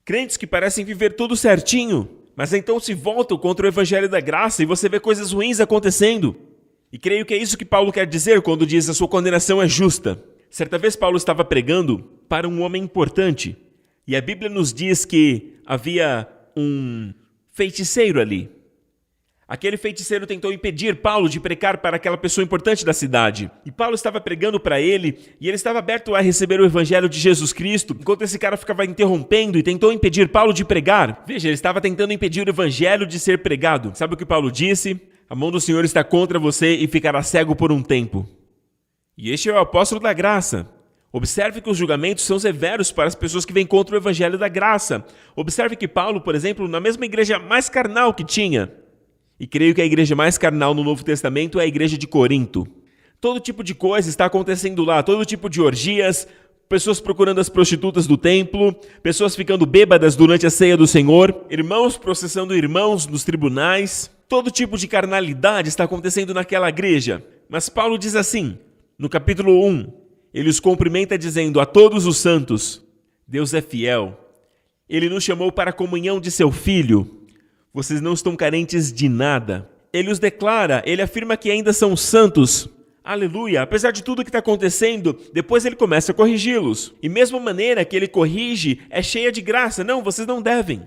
crentes que parecem viver tudo certinho, mas então se voltam contra o Evangelho da Graça e você vê coisas ruins acontecendo. E creio que é isso que Paulo quer dizer quando diz a sua condenação é justa. Certa vez Paulo estava pregando para um homem importante e a Bíblia nos diz que havia um feiticeiro ali. Aquele feiticeiro tentou impedir Paulo de pregar para aquela pessoa importante da cidade. E Paulo estava pregando para ele, e ele estava aberto a receber o evangelho de Jesus Cristo, enquanto esse cara ficava interrompendo e tentou impedir Paulo de pregar. Veja, ele estava tentando impedir o evangelho de ser pregado. Sabe o que Paulo disse? A mão do Senhor está contra você e ficará cego por um tempo. E este é o apóstolo da graça. Observe que os julgamentos são severos para as pessoas que vêm contra o evangelho da graça. Observe que Paulo, por exemplo, na mesma igreja mais carnal que tinha, e creio que a igreja mais carnal no Novo Testamento é a igreja de Corinto. Todo tipo de coisa está acontecendo lá, todo tipo de orgias, pessoas procurando as prostitutas do templo, pessoas ficando bêbadas durante a ceia do Senhor, irmãos processando irmãos nos tribunais. Todo tipo de carnalidade está acontecendo naquela igreja. Mas Paulo diz assim, no capítulo 1, ele os cumprimenta dizendo: a todos os santos, Deus é fiel. Ele nos chamou para a comunhão de seu Filho. Vocês não estão carentes de nada. Ele os declara, ele afirma que ainda são santos. Aleluia! Apesar de tudo que está acontecendo, depois ele começa a corrigi-los. E mesma maneira que ele corrige, é cheia de graça. Não, vocês não devem.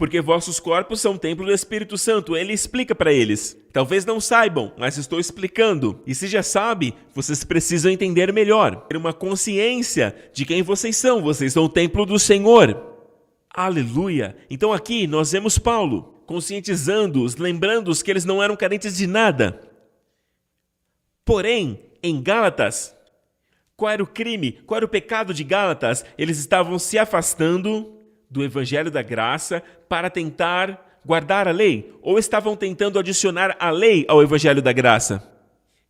Porque vossos corpos são templo do Espírito Santo. Ele explica para eles. Talvez não saibam, mas estou explicando. E se já sabe, vocês precisam entender melhor. Ter uma consciência de quem vocês são. Vocês são o templo do Senhor. Aleluia! Então aqui nós vemos Paulo conscientizando-os, lembrando-os que eles não eram carentes de nada. Porém, em Gálatas, qual era o crime? Qual era o pecado de Gálatas? Eles estavam se afastando do evangelho da graça para tentar guardar a lei, ou estavam tentando adicionar a lei ao evangelho da graça.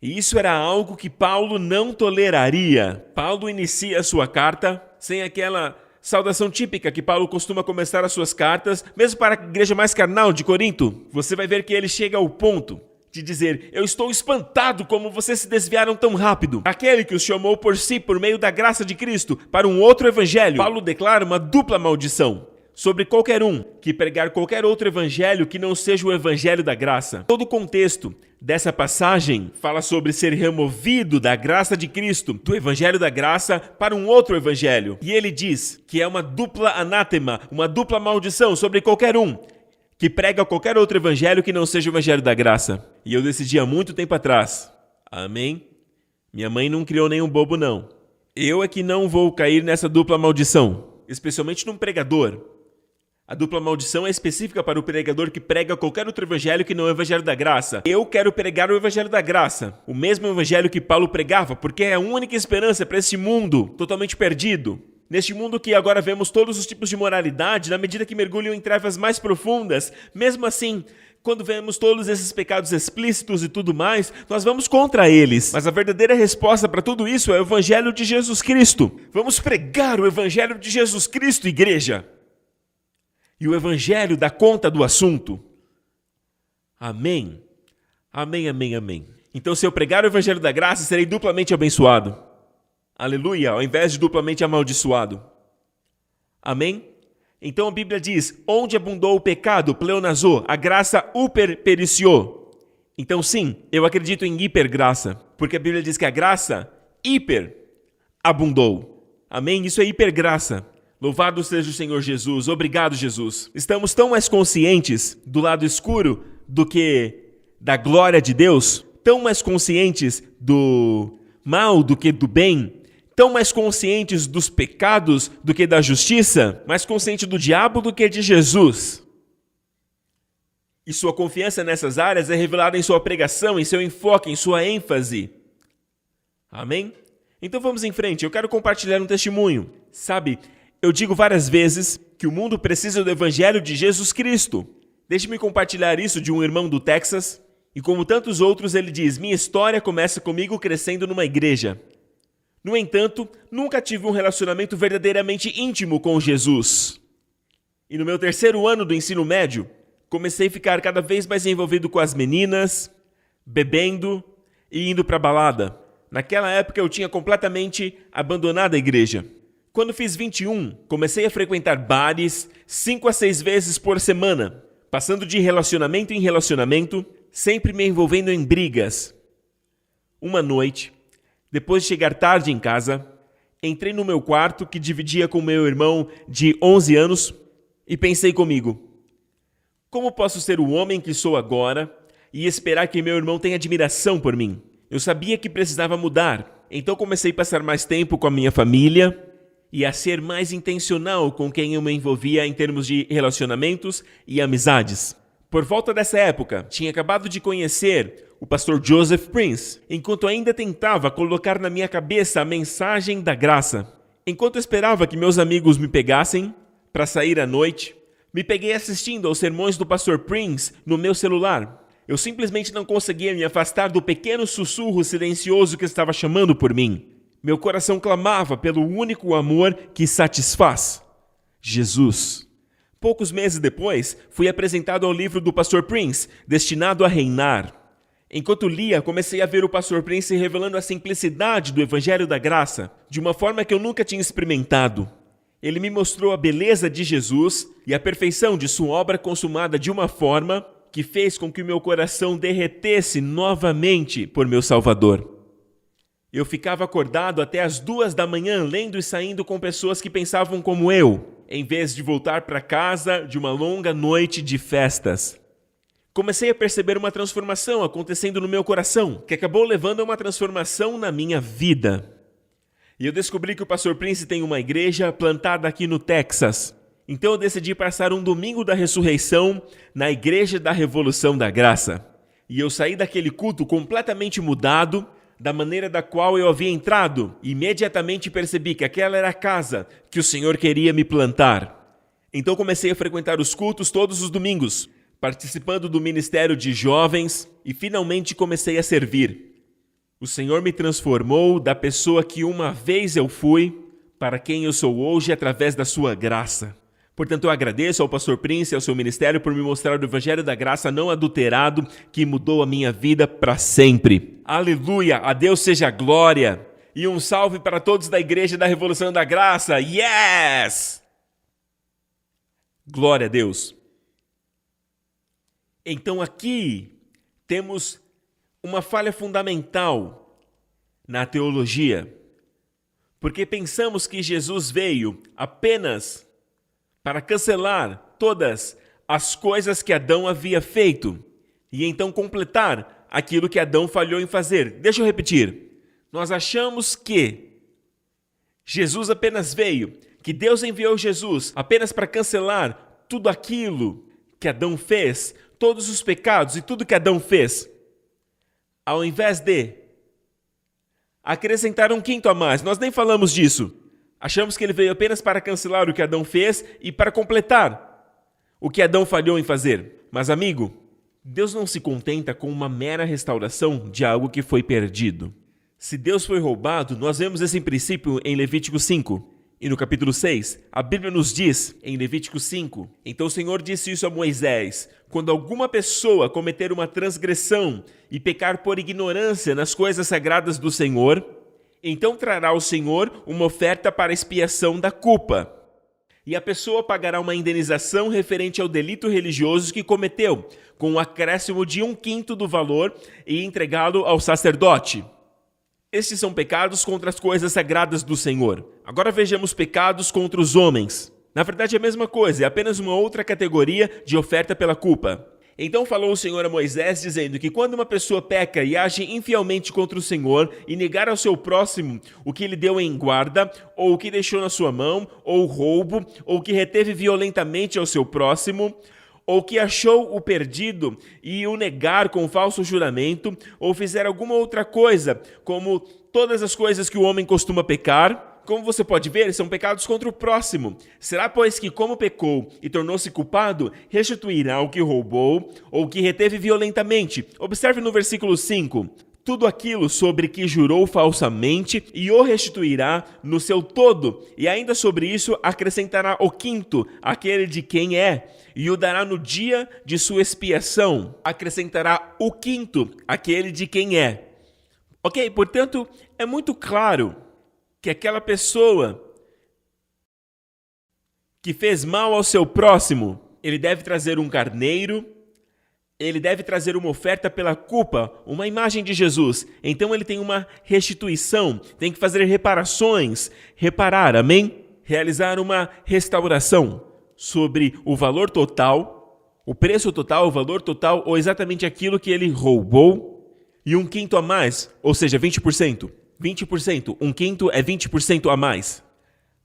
E isso era algo que Paulo não toleraria. Paulo inicia a sua carta sem aquela saudação típica que Paulo costuma começar as suas cartas, mesmo para a igreja mais carnal de Corinto. Você vai ver que ele chega ao ponto de dizer: eu estou espantado como vocês se desviaram tão rápido. Aquele que os chamou por si, por meio da graça de Cristo, para um outro evangelho. Paulo declara uma dupla maldição sobre qualquer um que pregar qualquer outro evangelho que não seja o evangelho da graça. Todo o contexto dessa passagem fala sobre ser removido da graça de Cristo, do evangelho da graça, para um outro evangelho. E ele diz que é uma dupla anátema, uma dupla maldição sobre qualquer um que prega qualquer outro evangelho que não seja o evangelho da graça. E eu decidi há muito tempo atrás. Amém? Minha mãe não criou nenhum bobo, não. Eu é que não vou cair nessa dupla maldição, especialmente num pregador. A dupla maldição é específica para o pregador que prega qualquer outro evangelho que não é o evangelho da graça. Eu quero pregar o evangelho da graça, o mesmo evangelho que Paulo pregava, porque é a única esperança para esse mundo totalmente perdido. Neste mundo que agora vemos todos os tipos de moralidade, na medida que mergulham em trevas mais profundas, mesmo assim, quando vemos todos esses pecados explícitos e tudo mais, nós vamos contra eles. Mas a verdadeira resposta para tudo isso é o evangelho de Jesus Cristo. Vamos pregar o evangelho de Jesus Cristo, igreja. E o evangelho dá conta do assunto. Amém. Amém, amém, amém. Então, se eu pregar o evangelho da graça, serei duplamente abençoado. Aleluia, ao invés de duplamente amaldiçoado. Amém? Então a Bíblia diz: onde abundou o pecado, pleonazou, a graça hiperpericiou. Então sim, eu acredito em hipergraça, porque a Bíblia diz que a graça hiper abundou. Amém? Isso é hipergraça. Louvado seja o Senhor Jesus. Obrigado, Jesus. Estamos tão mais conscientes do lado escuro do que da glória de Deus, tão mais conscientes do mal do que do bem, tão mais conscientes dos pecados do que da justiça, mais consciente do diabo do que de Jesus. E sua confiança nessas áreas é revelada em sua pregação, em seu enfoque, em sua ênfase. Amém? Então vamos em frente. Eu quero compartilhar um testemunho. Sabe, eu digo várias vezes que o mundo precisa do evangelho de Jesus Cristo. Deixe-me compartilhar isso de um irmão do Texas. E como tantos outros, ele diz: minha história começa comigo crescendo numa igreja. No entanto, nunca tive um relacionamento verdadeiramente íntimo com Jesus. E no meu terceiro ano do ensino médio, comecei a ficar cada vez mais envolvido com as meninas, bebendo e indo para balada. Naquela época eu tinha completamente abandonado a igreja. Quando fiz 21, comecei a frequentar bares 5 a 6 vezes por semana, passando de relacionamento em relacionamento, sempre me envolvendo em brigas. Uma noite, depois de chegar tarde em casa, entrei no meu quarto que dividia com meu irmão de 11 anos e pensei comigo: como posso ser o homem que sou agora e esperar que meu irmão tenha admiração por mim? Eu sabia que precisava mudar, então comecei a passar mais tempo com a minha família e a ser mais intencional com quem eu me envolvia em termos de relacionamentos e amizades. Por volta dessa época, tinha acabado de conhecer o pastor Joseph Prince, enquanto ainda tentava colocar na minha cabeça a mensagem da graça. Enquanto esperava que meus amigos me pegassem para sair à noite, me peguei assistindo aos sermões do pastor Prince no meu celular. Eu simplesmente não conseguia me afastar do pequeno sussurro silencioso que estava chamando por mim. Meu coração clamava pelo único amor que satisfaz: Jesus. Poucos meses depois, fui apresentado ao livro do pastor Prince, Destinado a Reinar. Enquanto lia, comecei a ver o pastor Prince revelando a simplicidade do Evangelho da Graça, de uma forma que eu nunca tinha experimentado. Ele me mostrou a beleza de Jesus e a perfeição de sua obra consumada de uma forma que fez com que o meu coração derretesse novamente por meu Salvador. Eu ficava acordado até as 2 da manhã lendo e saindo com pessoas que pensavam como eu, em vez de voltar para casa de uma longa noite de festas. Comecei a perceber uma transformação acontecendo no meu coração, que acabou levando a uma transformação na minha vida. E eu descobri que o pastor Prince tem uma igreja plantada aqui no Texas. Então eu decidi passar um domingo da ressurreição na Igreja da Revolução da Graça. E eu saí daquele culto completamente mudado da maneira da qual eu havia entrado. E imediatamente percebi que aquela era a casa que o Senhor queria me plantar. Então comecei a frequentar os cultos todos os domingos, participando do ministério de jovens e finalmente comecei a servir. O Senhor me transformou da pessoa que uma vez eu fui para quem eu sou hoje através da sua graça. Portanto, eu agradeço ao pastor Prince e ao seu ministério por me mostrar o Evangelho da Graça não adulterado que mudou a minha vida para sempre. Aleluia! A Deus seja a glória! E um salve para todos da Igreja da Revolução da Graça! Yes! Glória a Deus! Então aqui temos uma falha fundamental na teologia, porque pensamos que Jesus veio apenas para cancelar todas as coisas que Adão havia feito e então completar aquilo que Adão falhou em fazer. Deixa eu repetir. Nós achamos que Jesus apenas veio, que Deus enviou Jesus apenas para cancelar tudo aquilo que Adão fez, todos os pecados e tudo que Adão fez, ao invés de acrescentar um quinto a mais. Nós nem falamos disso. Achamos que ele veio apenas para cancelar o que Adão fez e para completar o que Adão falhou em fazer. Mas, amigo, Deus não se contenta com uma mera restauração de algo que foi perdido. Se Deus foi roubado, nós vemos esse princípio em Levítico 5. E no capítulo 6, a Bíblia nos diz, em Levítico 5, então o Senhor disse isso a Moisés: quando alguma pessoa cometer uma transgressão e pecar por ignorância nas coisas sagradas do Senhor, então trará ao Senhor uma oferta para expiação da culpa. E a pessoa pagará uma indenização referente ao delito religioso que cometeu, com um acréscimo de 1/5 do valor, e entregá-lo ao sacerdote. Estes são pecados contra as coisas sagradas do Senhor. Agora vejamos pecados contra os homens. Na verdade é a mesma coisa, é apenas uma outra categoria de oferta pela culpa. Então falou o Senhor a Moisés, dizendo que quando uma pessoa peca e age infielmente contra o Senhor e negar ao seu próximo o que ele deu em guarda, ou o que deixou na sua mão, ou roubo, ou que reteve violentamente ao seu próximo, ou que achou o perdido e o negar com falso juramento, ou fizer alguma outra coisa, como todas as coisas que o homem costuma pecar, como você pode ver, são pecados contra o próximo. Será, pois, que como pecou e tornou-se culpado, restituirá o que roubou ou o que reteve violentamente? Observe no versículo 5. tudo aquilo sobre que jurou falsamente e o restituirá no seu todo. E ainda sobre isso acrescentará o quinto, aquele de quem é, e o dará no dia de sua expiação. Acrescentará o quinto, aquele de quem é. Ok? Portanto, é muito claro que aquela pessoa que fez mal ao seu próximo, ele deve trazer um carneiro, ele deve trazer uma oferta pela culpa, uma imagem de Jesus. Então ele tem uma restituição, tem que fazer reparações, reparar, amém? Realizar uma restauração sobre o valor total, o preço total, o valor total, ou exatamente aquilo que ele roubou, e um quinto a mais, ou seja, 20%. 20%, um quinto é 20% a mais.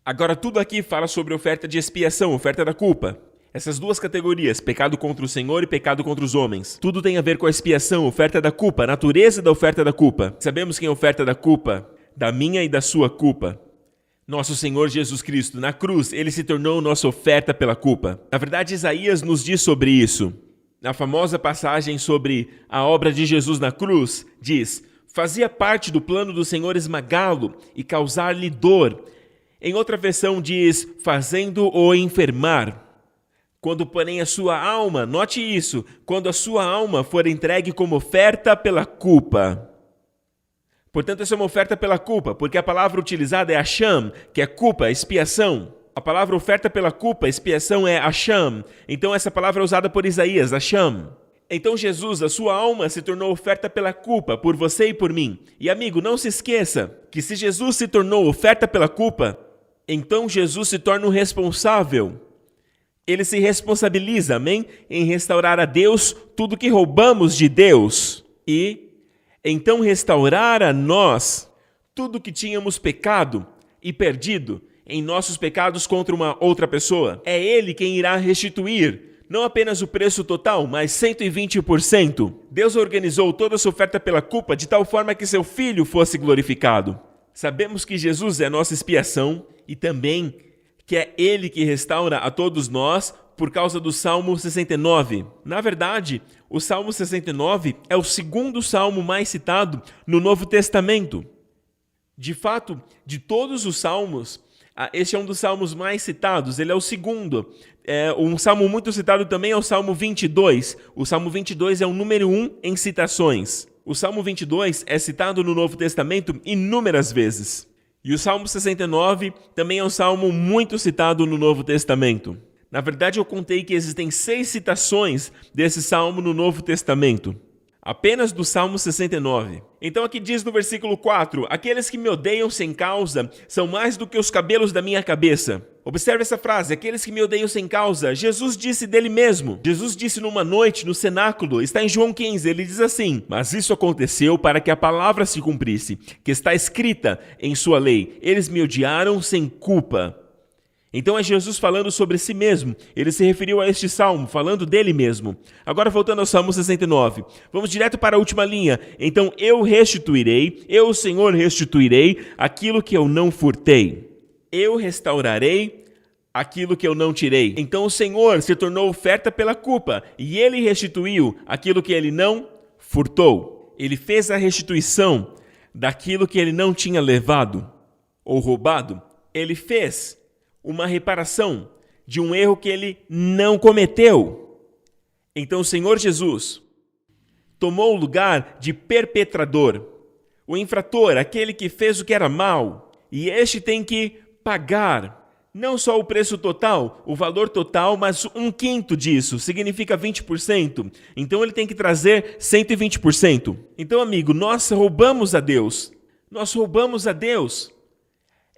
Agora, tudo aqui fala sobre oferta de expiação, oferta da culpa. Essas duas categorias, pecado contra o Senhor e pecado contra os homens. Tudo tem a ver com a expiação, oferta da culpa, a natureza da oferta da culpa. Sabemos quem é a oferta da culpa? Da minha e da sua culpa. Nosso Senhor Jesus Cristo, na cruz, ele se tornou nossa oferta pela culpa. Na verdade, Isaías nos diz sobre isso. Na famosa passagem sobre a obra de Jesus na cruz, diz: fazia parte do plano do Senhor esmagá-lo e causar-lhe dor. Em outra versão diz, fazendo-o enfermar. Quando, porém, a sua alma, note isso, quando a sua alma for entregue como oferta pela culpa. Portanto, essa é uma oferta pela culpa, porque a palavra utilizada é Hasham, que é culpa, expiação. A palavra oferta pela culpa, expiação é Hasham. Então, essa palavra é usada por Isaías, Hasham. Então, Jesus, a sua alma se tornou oferta pela culpa, por você e por mim. E, amigo, não se esqueça que se Jesus se tornou oferta pela culpa, então Jesus se torna o responsável. Ele se responsabiliza, amém? Em restaurar a Deus tudo que roubamos de Deus. E então restaurar a nós tudo que tínhamos pecado e perdido em nossos pecados contra uma outra pessoa. É Ele quem irá restituir, não apenas o preço total, mas 120%. Deus organizou toda essa oferta pela culpa de tal forma que seu Filho fosse glorificado. Sabemos que Jesus é a nossa expiação e também que é Ele que restaura a todos nós por causa do Salmo 69. Na verdade, o Salmo 69 é o segundo salmo mais citado no Novo Testamento. De fato, de todos os salmos, este é um dos salmos mais citados, ele é o segundo. Um salmo muito citado também é o Salmo 22. O Salmo 22 é o número 1 em citações. O Salmo 22 é citado no Novo Testamento inúmeras vezes. E o Salmo 69 também é um salmo muito citado no Novo Testamento. Na verdade, eu contei que existem 6 citações desse salmo no Novo Testamento. Apenas do Salmo 69. Então aqui diz no versículo 4, aqueles que me odeiam sem causa são mais do que os cabelos da minha cabeça. Observe essa frase, aqueles que me odeiam sem causa. Jesus disse dele mesmo. Jesus disse numa noite no cenáculo, está em João 15, ele diz assim, mas isso aconteceu para que a palavra se cumprisse, que está escrita em sua lei. Eles me odiaram sem culpa. Então é Jesus falando sobre si mesmo. Ele se referiu a este salmo, falando dele mesmo. Agora voltando ao Salmo 69. Vamos direto para a última linha. Então eu restituirei, eu, Senhor, restituirei aquilo que eu não furtei. Eu restaurarei aquilo que eu não tirei. Então o Senhor se tornou oferta pela culpa e ele restituiu aquilo que ele não furtou. Ele fez a restituição daquilo que ele não tinha levado ou roubado. Ele fez uma reparação de um erro que ele não cometeu. Então o Senhor Jesus tomou o lugar de perpetrador, o infrator, aquele que fez o que era mal, e este tem que pagar não só o preço total, o valor total, mas 1/5 disso, significa 20%. Então ele tem que trazer 120%. Então, amigo, nós roubamos a Deus. Nós roubamos a Deus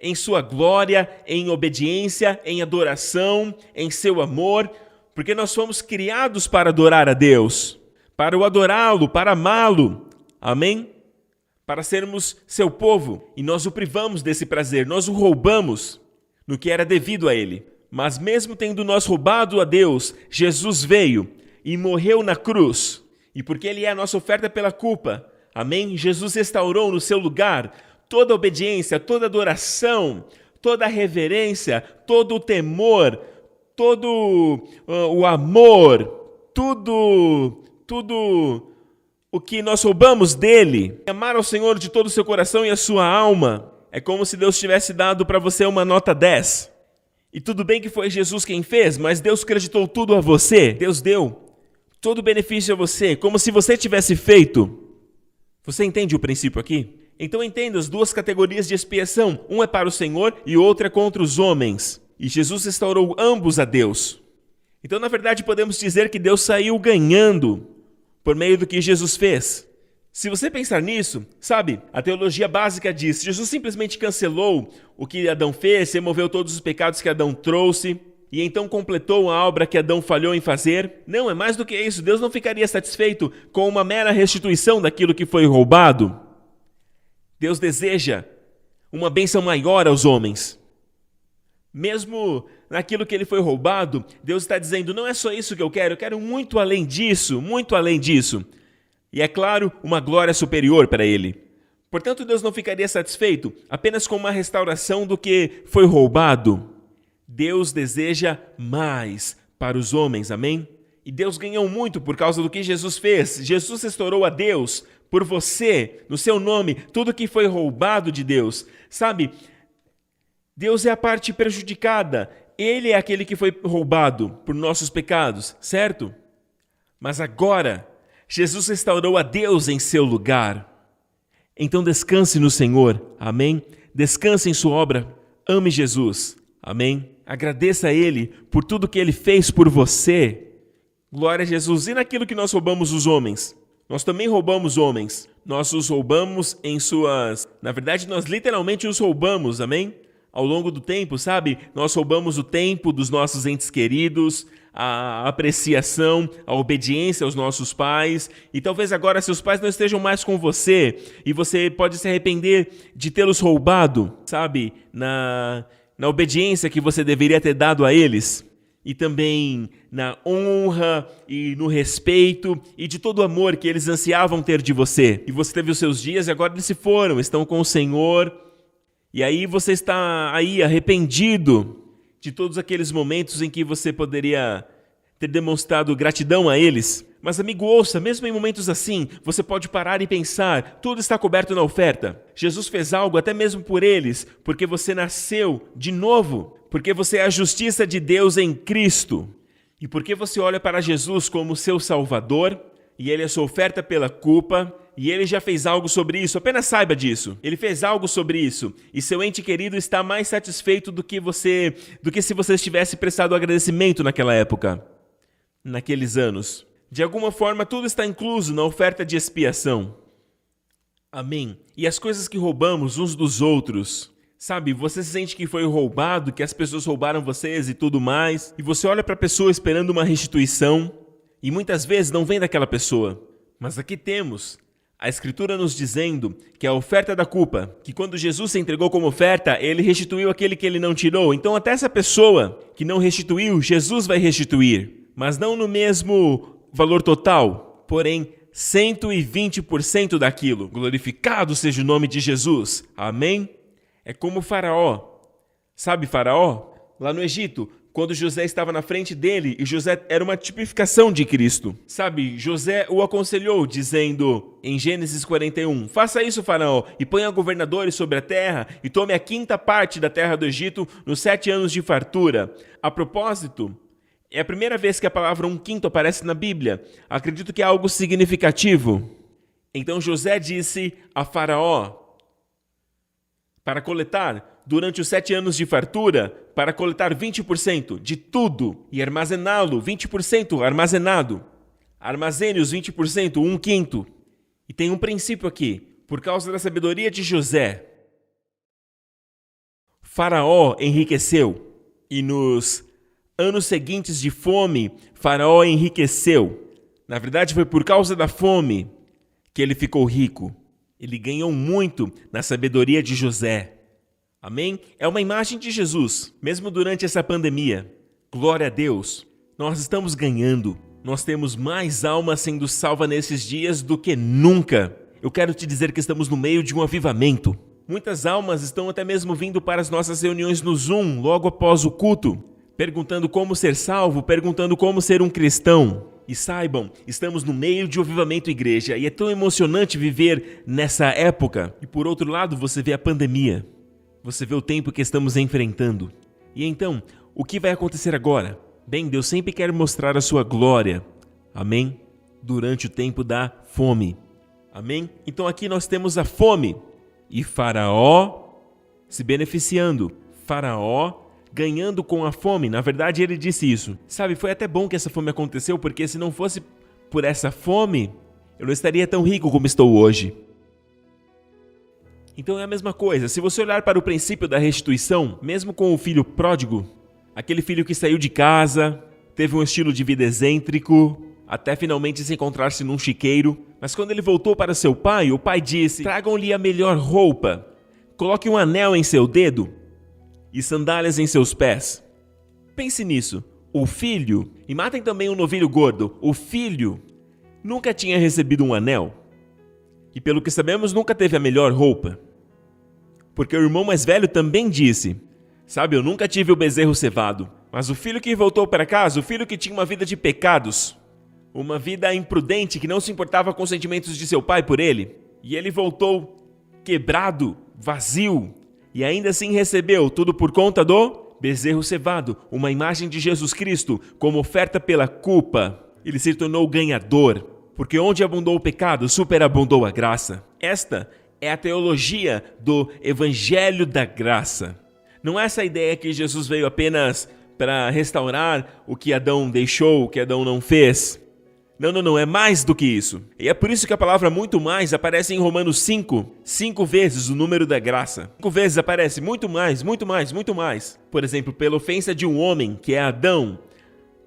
em sua glória, em obediência, em adoração, em seu amor, porque nós fomos criados para adorar a Deus, para o adorá-lo, para amá-lo, amém? Para sermos seu povo, e nós o privamos desse prazer, nós o roubamos no que era devido a ele. Mas mesmo tendo nós roubado a Deus, Jesus veio e morreu na cruz, e porque ele é a nossa oferta pela culpa, amém? Jesus restaurou no seu lugar toda obediência, toda adoração, toda reverência, todo o temor, todo o amor, tudo o que nós roubamos dele. Amar ao Senhor de todo o seu coração e a sua alma. É como se Deus tivesse dado para você uma nota 10. E tudo bem que foi Jesus quem fez, mas Deus creditou tudo a você. Deus deu todo o benefício a você, como se você tivesse feito. Você entende o princípio aqui? Então entenda as duas categorias de expiação. Um é para o Senhor e o outro é contra os homens. E Jesus restaurou ambos a Deus. Então, na verdade, podemos dizer que Deus saiu ganhando por meio do que Jesus fez. Se você pensar nisso, sabe, a teologia básica diz: Jesus simplesmente cancelou o que Adão fez, removeu todos os pecados que Adão trouxe, e então completou a obra que Adão falhou em fazer. Não, é mais do que isso. Deus não ficaria satisfeito com uma mera restituição daquilo que foi roubado. Deus deseja uma bênção maior aos homens. Mesmo naquilo que ele foi roubado, Deus está dizendo: não é só isso que eu quero muito além disso, muito além disso. E é claro, uma glória superior para ele. Portanto, Deus não ficaria satisfeito apenas com uma restauração do que foi roubado. Deus deseja mais para os homens, amém? E Deus ganhou muito por causa do que Jesus fez. Jesus restaurou a Deus por você, no seu nome, tudo que foi roubado de Deus. Sabe, Deus é a parte prejudicada. Ele é aquele que foi roubado por nossos pecados, certo? Mas agora, Jesus restaurou a Deus em seu lugar. Então descanse no Senhor, amém? Descanse em sua obra, ame Jesus, amém? Agradeça a Ele por tudo que Ele fez por você. Glória a Jesus. E naquilo que nós roubamos os homens? Nós também roubamos homens. Nós os roubamos em suas... Na verdade, nós literalmente os roubamos, amém? Ao longo do tempo, sabe? Nós roubamos o tempo dos nossos entes queridos, a apreciação, a obediência aos nossos pais. E talvez agora seus pais não estejam mais com você e você pode se arrepender de tê-los roubado, sabe? Na obediência que você deveria ter dado a eles. E também na honra e no respeito e de todo o amor que eles ansiavam ter de você. E você teve os seus dias e agora eles se foram, estão com o Senhor. E aí você está aí arrependido de todos aqueles momentos em que você poderia ter demonstrado gratidão a eles. Mas, amigo, ouça, mesmo em momentos assim, você pode parar e pensar: tudo está coberto na oferta. Jesus fez algo até mesmo por eles, porque você nasceu de novo, porque você é a justiça de Deus em Cristo, e porque você olha para Jesus como seu Salvador, e Ele é sua oferta pela culpa, e Ele já fez algo sobre isso. Apenas saiba disso. Ele fez algo sobre isso, e seu ente querido está mais satisfeito do que se você tivesse prestado agradecimento naquela época, naqueles anos. De alguma forma, tudo está incluso na oferta de expiação. Amém? E as coisas que roubamos uns dos outros, sabe? Você se sente que foi roubado, que as pessoas roubaram vocês e tudo mais, e você olha para a pessoa esperando uma restituição, e muitas vezes não vem daquela pessoa. Mas aqui temos a Escritura nos dizendo que a oferta da culpa, que quando Jesus se entregou como oferta, Ele restituiu aquele que Ele não tirou. Então até essa pessoa que não restituiu, Jesus vai restituir, mas não no mesmo valor total, porém 120% daquilo. Glorificado seja o nome de Jesus. Amém? É como Faraó. Sabe Faraó? Lá no Egito, quando José estava na frente dele, e José era uma tipificação de Cristo. Sabe, José o aconselhou, dizendo em Gênesis 41, faça isso, Faraó, e ponha governadores sobre a terra, e tome a 5ª parte da terra do Egito nos 7 anos de fartura. A propósito, é a primeira vez que a palavra 1/5 aparece na Bíblia. Acredito que é algo significativo. Então José disse a Faraó, para coletar, durante os 7 anos de fartura, para coletar 20% de tudo e armazená-lo, 20% armazenado. Armazene os 20%, 1/5. E tem um princípio aqui, por causa da sabedoria de José. Faraó enriqueceu, e nos anos seguintes de fome, Faraó enriqueceu. Na verdade, foi por causa da fome que ele ficou rico. Ele ganhou muito na sabedoria de José. Amém? É uma imagem de Jesus, mesmo durante essa pandemia. Glória a Deus. Nós estamos ganhando. Nós temos mais almas sendo salvas nesses dias do que nunca. Eu quero te dizer que estamos no meio de um avivamento. Muitas almas estão até mesmo vindo para as nossas reuniões no Zoom, logo após o culto, perguntando como ser salvo, perguntando como ser um cristão. E saibam, estamos no meio de um avivamento igreja e é tão emocionante viver nessa época. E por outro lado, você vê a pandemia. Você vê o tempo que estamos enfrentando. E então, o que vai acontecer agora? Bem, Deus sempre quer mostrar a sua glória. Amém? Durante o tempo da fome. Amém? Então aqui nós temos a fome. E Faraó se beneficiando. Faraó ganhando com a fome. Na verdade, ele disse isso. Sabe, foi até bom que essa fome aconteceu, porque se não fosse por essa fome, eu não estaria tão rico como estou hoje. Então é a mesma coisa. Se você olhar para o princípio da restituição, mesmo com o filho pródigo, aquele filho que saiu de casa, teve um estilo de vida excêntrico, até finalmente se encontrar-se num chiqueiro, mas quando ele voltou para seu pai, o pai disse: tragam-lhe a melhor roupa, coloque um anel em seu dedo e sandálias em seus pés. Pense nisso. O filho, e matem também um novilho gordo, o filho nunca tinha recebido um anel. E pelo que sabemos, nunca teve a melhor roupa. Porque o irmão mais velho também disse: sabe, eu nunca tive o bezerro cevado. Mas o filho que voltou para casa, o filho que tinha uma vida de pecados, uma vida imprudente, que não se importava com os sentimentos de seu pai por ele, e ele voltou quebrado, vazio, e ainda assim recebeu tudo por conta do bezerro cevado, uma imagem de Jesus Cristo, como oferta pela culpa. Ele se tornou ganhador, porque onde abundou o pecado, superabundou a graça. Esta é a teologia do Evangelho da Graça. Não é essa ideia que Jesus veio apenas para restaurar o que Adão deixou, o que Adão não fez. Não, é mais do que isso. E é por isso que a palavra muito mais aparece em Romanos 5. 5 vezes o número da graça. 5 vezes aparece muito mais, muito mais, muito mais. Por exemplo, pela ofensa de um homem, que é Adão,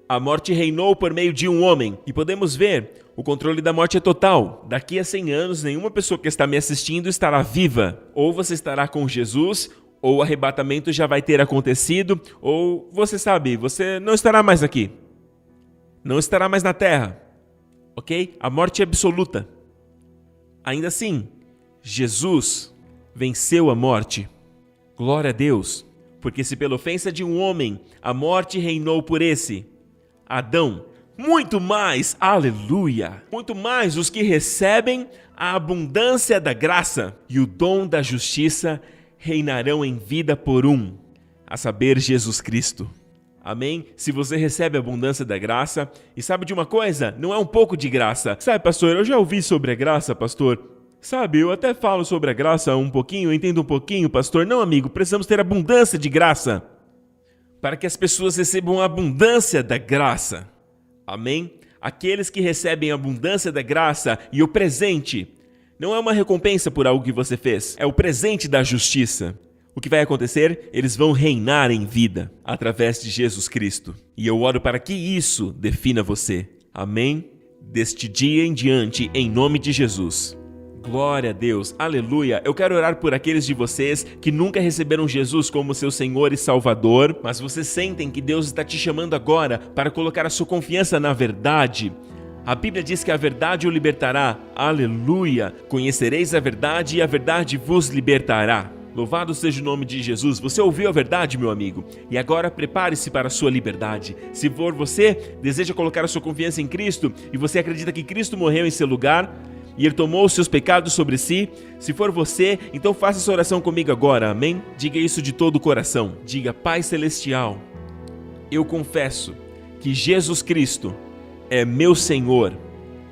a morte reinou por meio de um homem. E podemos ver, o controle da morte é total. Daqui a 100 anos, nenhuma pessoa que está me assistindo estará viva. Ou você estará com Jesus, ou o arrebatamento já vai ter acontecido, ou você sabe, você não estará mais aqui. Não estará mais na terra. Ok? A morte é absoluta. Ainda assim, Jesus venceu a morte. Glória a Deus. Porque se pela ofensa de um homem a morte reinou por esse, Adão, muito mais, aleluia, muito mais os que recebem a abundância da graça e o dom da justiça reinarão em vida por um, a saber, Jesus Cristo. Amém? Se você recebe a abundância da graça, e sabe de uma coisa? Não é um pouco de graça. Sabe, pastor, eu já ouvi sobre a graça, pastor. Sabe, eu até falo sobre a graça um pouquinho, eu entendo um pouquinho, pastor. Não, amigo, precisamos ter abundância de graça, para que as pessoas recebam a abundância da graça. Amém? Aqueles que recebem a abundância da graça e o presente, não é uma recompensa por algo que você fez, é o presente da justiça. O que vai acontecer? Eles vão reinar em vida através de Jesus Cristo. E eu oro para que isso defina você. Amém? Deste dia em diante, em nome de Jesus. Glória a Deus, aleluia. Eu quero orar por aqueles de vocês que nunca receberam Jesus como seu Senhor e Salvador, mas vocês sentem que Deus está te chamando agora para colocar a sua confiança na verdade. A Bíblia diz que a verdade o libertará. Aleluia. Conhecereis a verdade e a verdade vos libertará. Louvado seja o nome de Jesus. Você ouviu a verdade, meu amigo? E agora prepare-se para a sua liberdade. Se for você, deseja colocar a sua confiança em Cristo e você acredita que Cristo morreu em seu lugar e Ele tomou os seus pecados sobre si, se for você, então faça essa oração comigo agora, amém? Diga isso de todo o coração. Diga: Pai Celestial, eu confesso que Jesus Cristo é meu Senhor.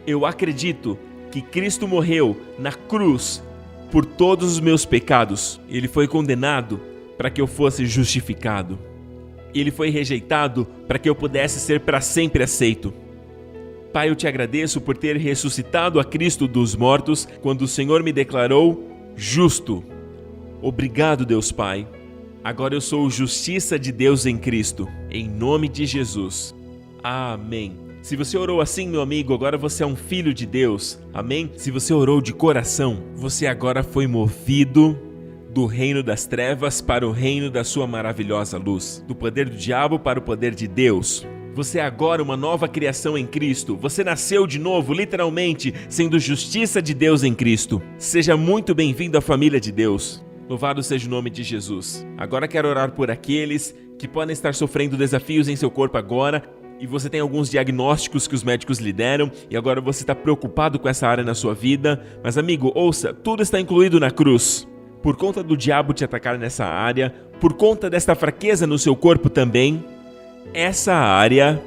Eu acredito que Cristo morreu na cruz por todos os meus pecados. Ele foi condenado para que eu fosse justificado. Ele foi rejeitado para que eu pudesse ser para sempre aceito. Pai, eu te agradeço por ter ressuscitado a Cristo dos mortos quando o Senhor me declarou justo. Obrigado, Deus Pai. Agora eu sou justiça de Deus em Cristo. Em nome de Jesus. Amém. Se você orou assim, meu amigo, agora você é um filho de Deus. Amém? Se você orou de coração, você agora foi movido do reino das trevas para o reino da sua maravilhosa luz. Do poder do diabo para o poder de Deus. Você é agora uma nova criação em Cristo. Você nasceu de novo, literalmente, sendo justiça de Deus em Cristo. Seja muito bem-vindo à família de Deus. Louvado seja o nome de Jesus. Agora quero orar por aqueles que podem estar sofrendo desafios em seu corpo agora e você tem alguns diagnósticos que os médicos lhe deram e agora você está preocupado com essa área na sua vida. Mas amigo, ouça, tudo está incluído na cruz. Por conta do diabo te atacar nessa área, por conta desta fraqueza no seu corpo também, essa área,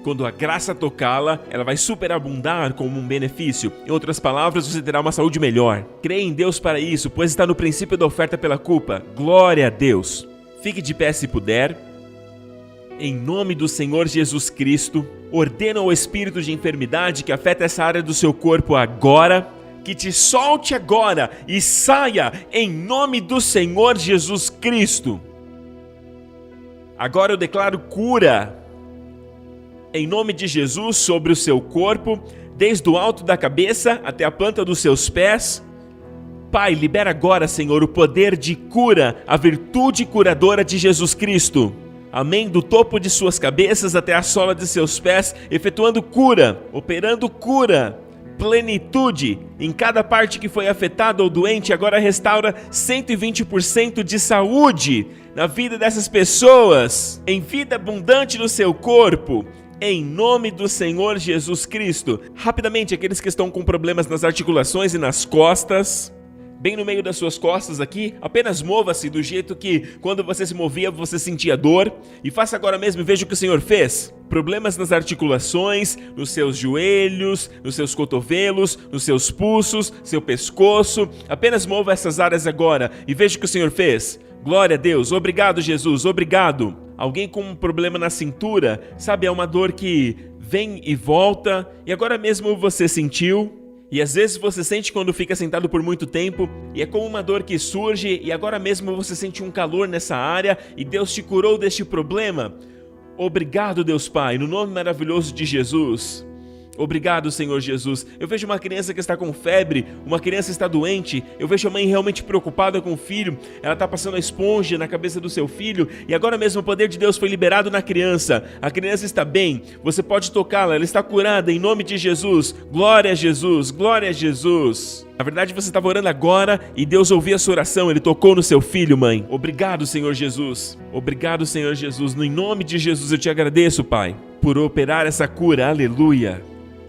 quando a graça tocá-la, ela vai superabundar como um benefício. Em outras palavras, você terá uma saúde melhor. Creia em Deus para isso, pois está no princípio da oferta pela culpa. Glória a Deus. Fique de pé se puder. Em nome do Senhor Jesus Cristo, ordena ao espírito de enfermidade que afeta essa área do seu corpo agora, que te solte agora e saia em nome do Senhor Jesus Cristo. Agora eu declaro cura em nome de Jesus sobre o seu corpo, desde o alto da cabeça até a planta dos seus pés. Pai, libera agora, Senhor, o poder de cura, a virtude curadora de Jesus Cristo. Amém, do topo de suas cabeças até a sola de seus pés, efetuando cura, operando cura, plenitude em cada parte que foi afetada ou doente. Agora restaura 120% de saúde na vida dessas pessoas, em vida abundante no seu corpo, em nome do Senhor Jesus Cristo. Rapidamente, aqueles que estão com problemas nas articulações e nas costas, bem no meio das suas costas aqui, apenas mova-se do jeito que quando você se movia você sentia dor, e faça agora mesmo e veja o que o Senhor fez. Problemas nas articulações, nos seus joelhos, nos seus cotovelos, nos seus pulsos, seu pescoço, apenas mova essas áreas agora e veja o que o Senhor fez. Glória a Deus, obrigado Jesus, obrigado. Alguém com um problema na cintura, sabe, é uma dor que vem e volta, e agora mesmo você sentiu. E às vezes você sente quando fica sentado por muito tempo, e é como uma dor que surge, e agora mesmo você sente um calor nessa área, e Deus te curou deste problema. Obrigado, Deus Pai, no nome maravilhoso de Jesus. Obrigado, Senhor Jesus. Eu vejo uma criança que está com febre, uma criança está doente, eu vejo a mãe realmente preocupada com o filho, ela está passando a esponja na cabeça do seu filho, e agora mesmo o poder de Deus foi liberado na criança. A criança está bem, você pode tocá-la, ela está curada em nome de Jesus. Glória a Jesus, glória a Jesus. Na verdade, você estava orando agora e Deus ouviu a sua oração, Ele tocou no seu filho, mãe. Obrigado, Senhor Jesus. Obrigado, Senhor Jesus. No nome de Jesus eu te agradeço, Pai, por operar essa cura. Aleluia.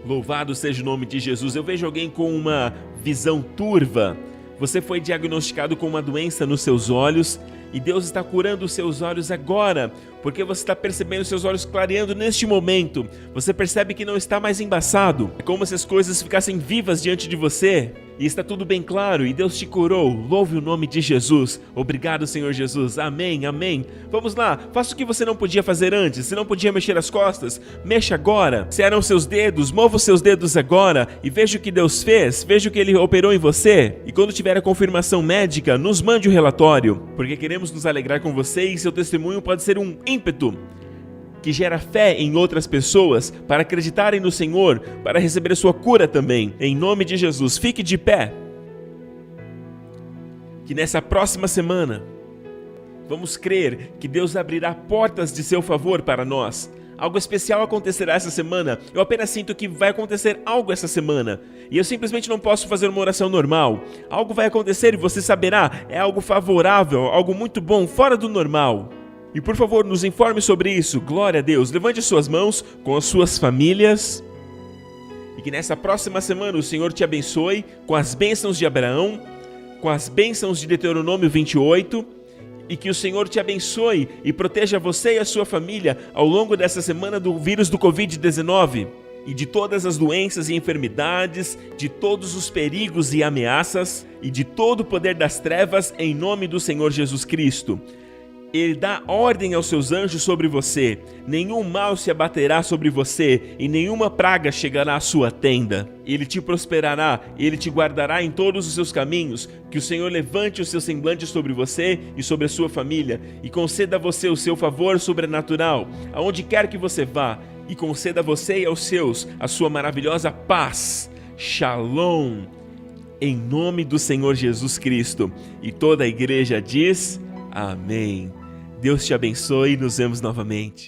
Louvado seja o nome de Jesus. Eu vejo alguém com uma visão turva. Você foi diagnosticado com uma doença nos seus olhos e Deus está curando os seus olhos agora, porque você está percebendo seus olhos clareando neste momento. Você percebe que não está mais embaçado. É como se as coisas ficassem vivas diante de você. E está tudo bem claro, e Deus te curou. Louve o nome de Jesus. Obrigado, Senhor Jesus. Amém, amém. Vamos lá, faça o que você não podia fazer antes. Se não podia mexer as costas, mexa agora. Se eram seus dedos, mova os seus dedos agora e veja o que Deus fez, veja o que Ele operou em você. E quando tiver a confirmação médica, nos mande o relatório, porque queremos nos alegrar com você e seu testemunho pode ser um ímpeto que gera fé em outras pessoas para acreditarem no Senhor, para receber a sua cura também. Em nome de Jesus, fique de pé. Que nessa próxima semana, vamos crer que Deus abrirá portas de seu favor para nós. Algo especial acontecerá essa semana. Eu apenas sinto que vai acontecer algo essa semana. E eu simplesmente não posso fazer uma oração normal. Algo vai acontecer e você saberá. É algo favorável, algo muito bom, fora do normal. E por favor, nos informe sobre isso. Glória a Deus. Levante suas mãos com as suas famílias. E que nessa próxima semana o Senhor te abençoe com as bênçãos de Abraão, com as bênçãos de Deuteronômio 28. E que o Senhor te abençoe e proteja você e a sua família ao longo dessa semana do vírus do Covid-19. E de todas as doenças e enfermidades, de todos os perigos e ameaças, e de todo o poder das trevas, em nome do Senhor Jesus Cristo. Ele dá ordem aos seus anjos sobre você, nenhum mal se abaterá sobre você e nenhuma praga chegará à sua tenda. Ele te prosperará, ele te guardará em todos os seus caminhos, que o Senhor levante o seu semblante sobre você e sobre a sua família e conceda a você o seu favor sobrenatural, aonde quer que você vá, e conceda a você e aos seus a sua maravilhosa paz. Shalom, em nome do Senhor Jesus Cristo. E toda a igreja diz amém. Deus te abençoe e nos vemos novamente.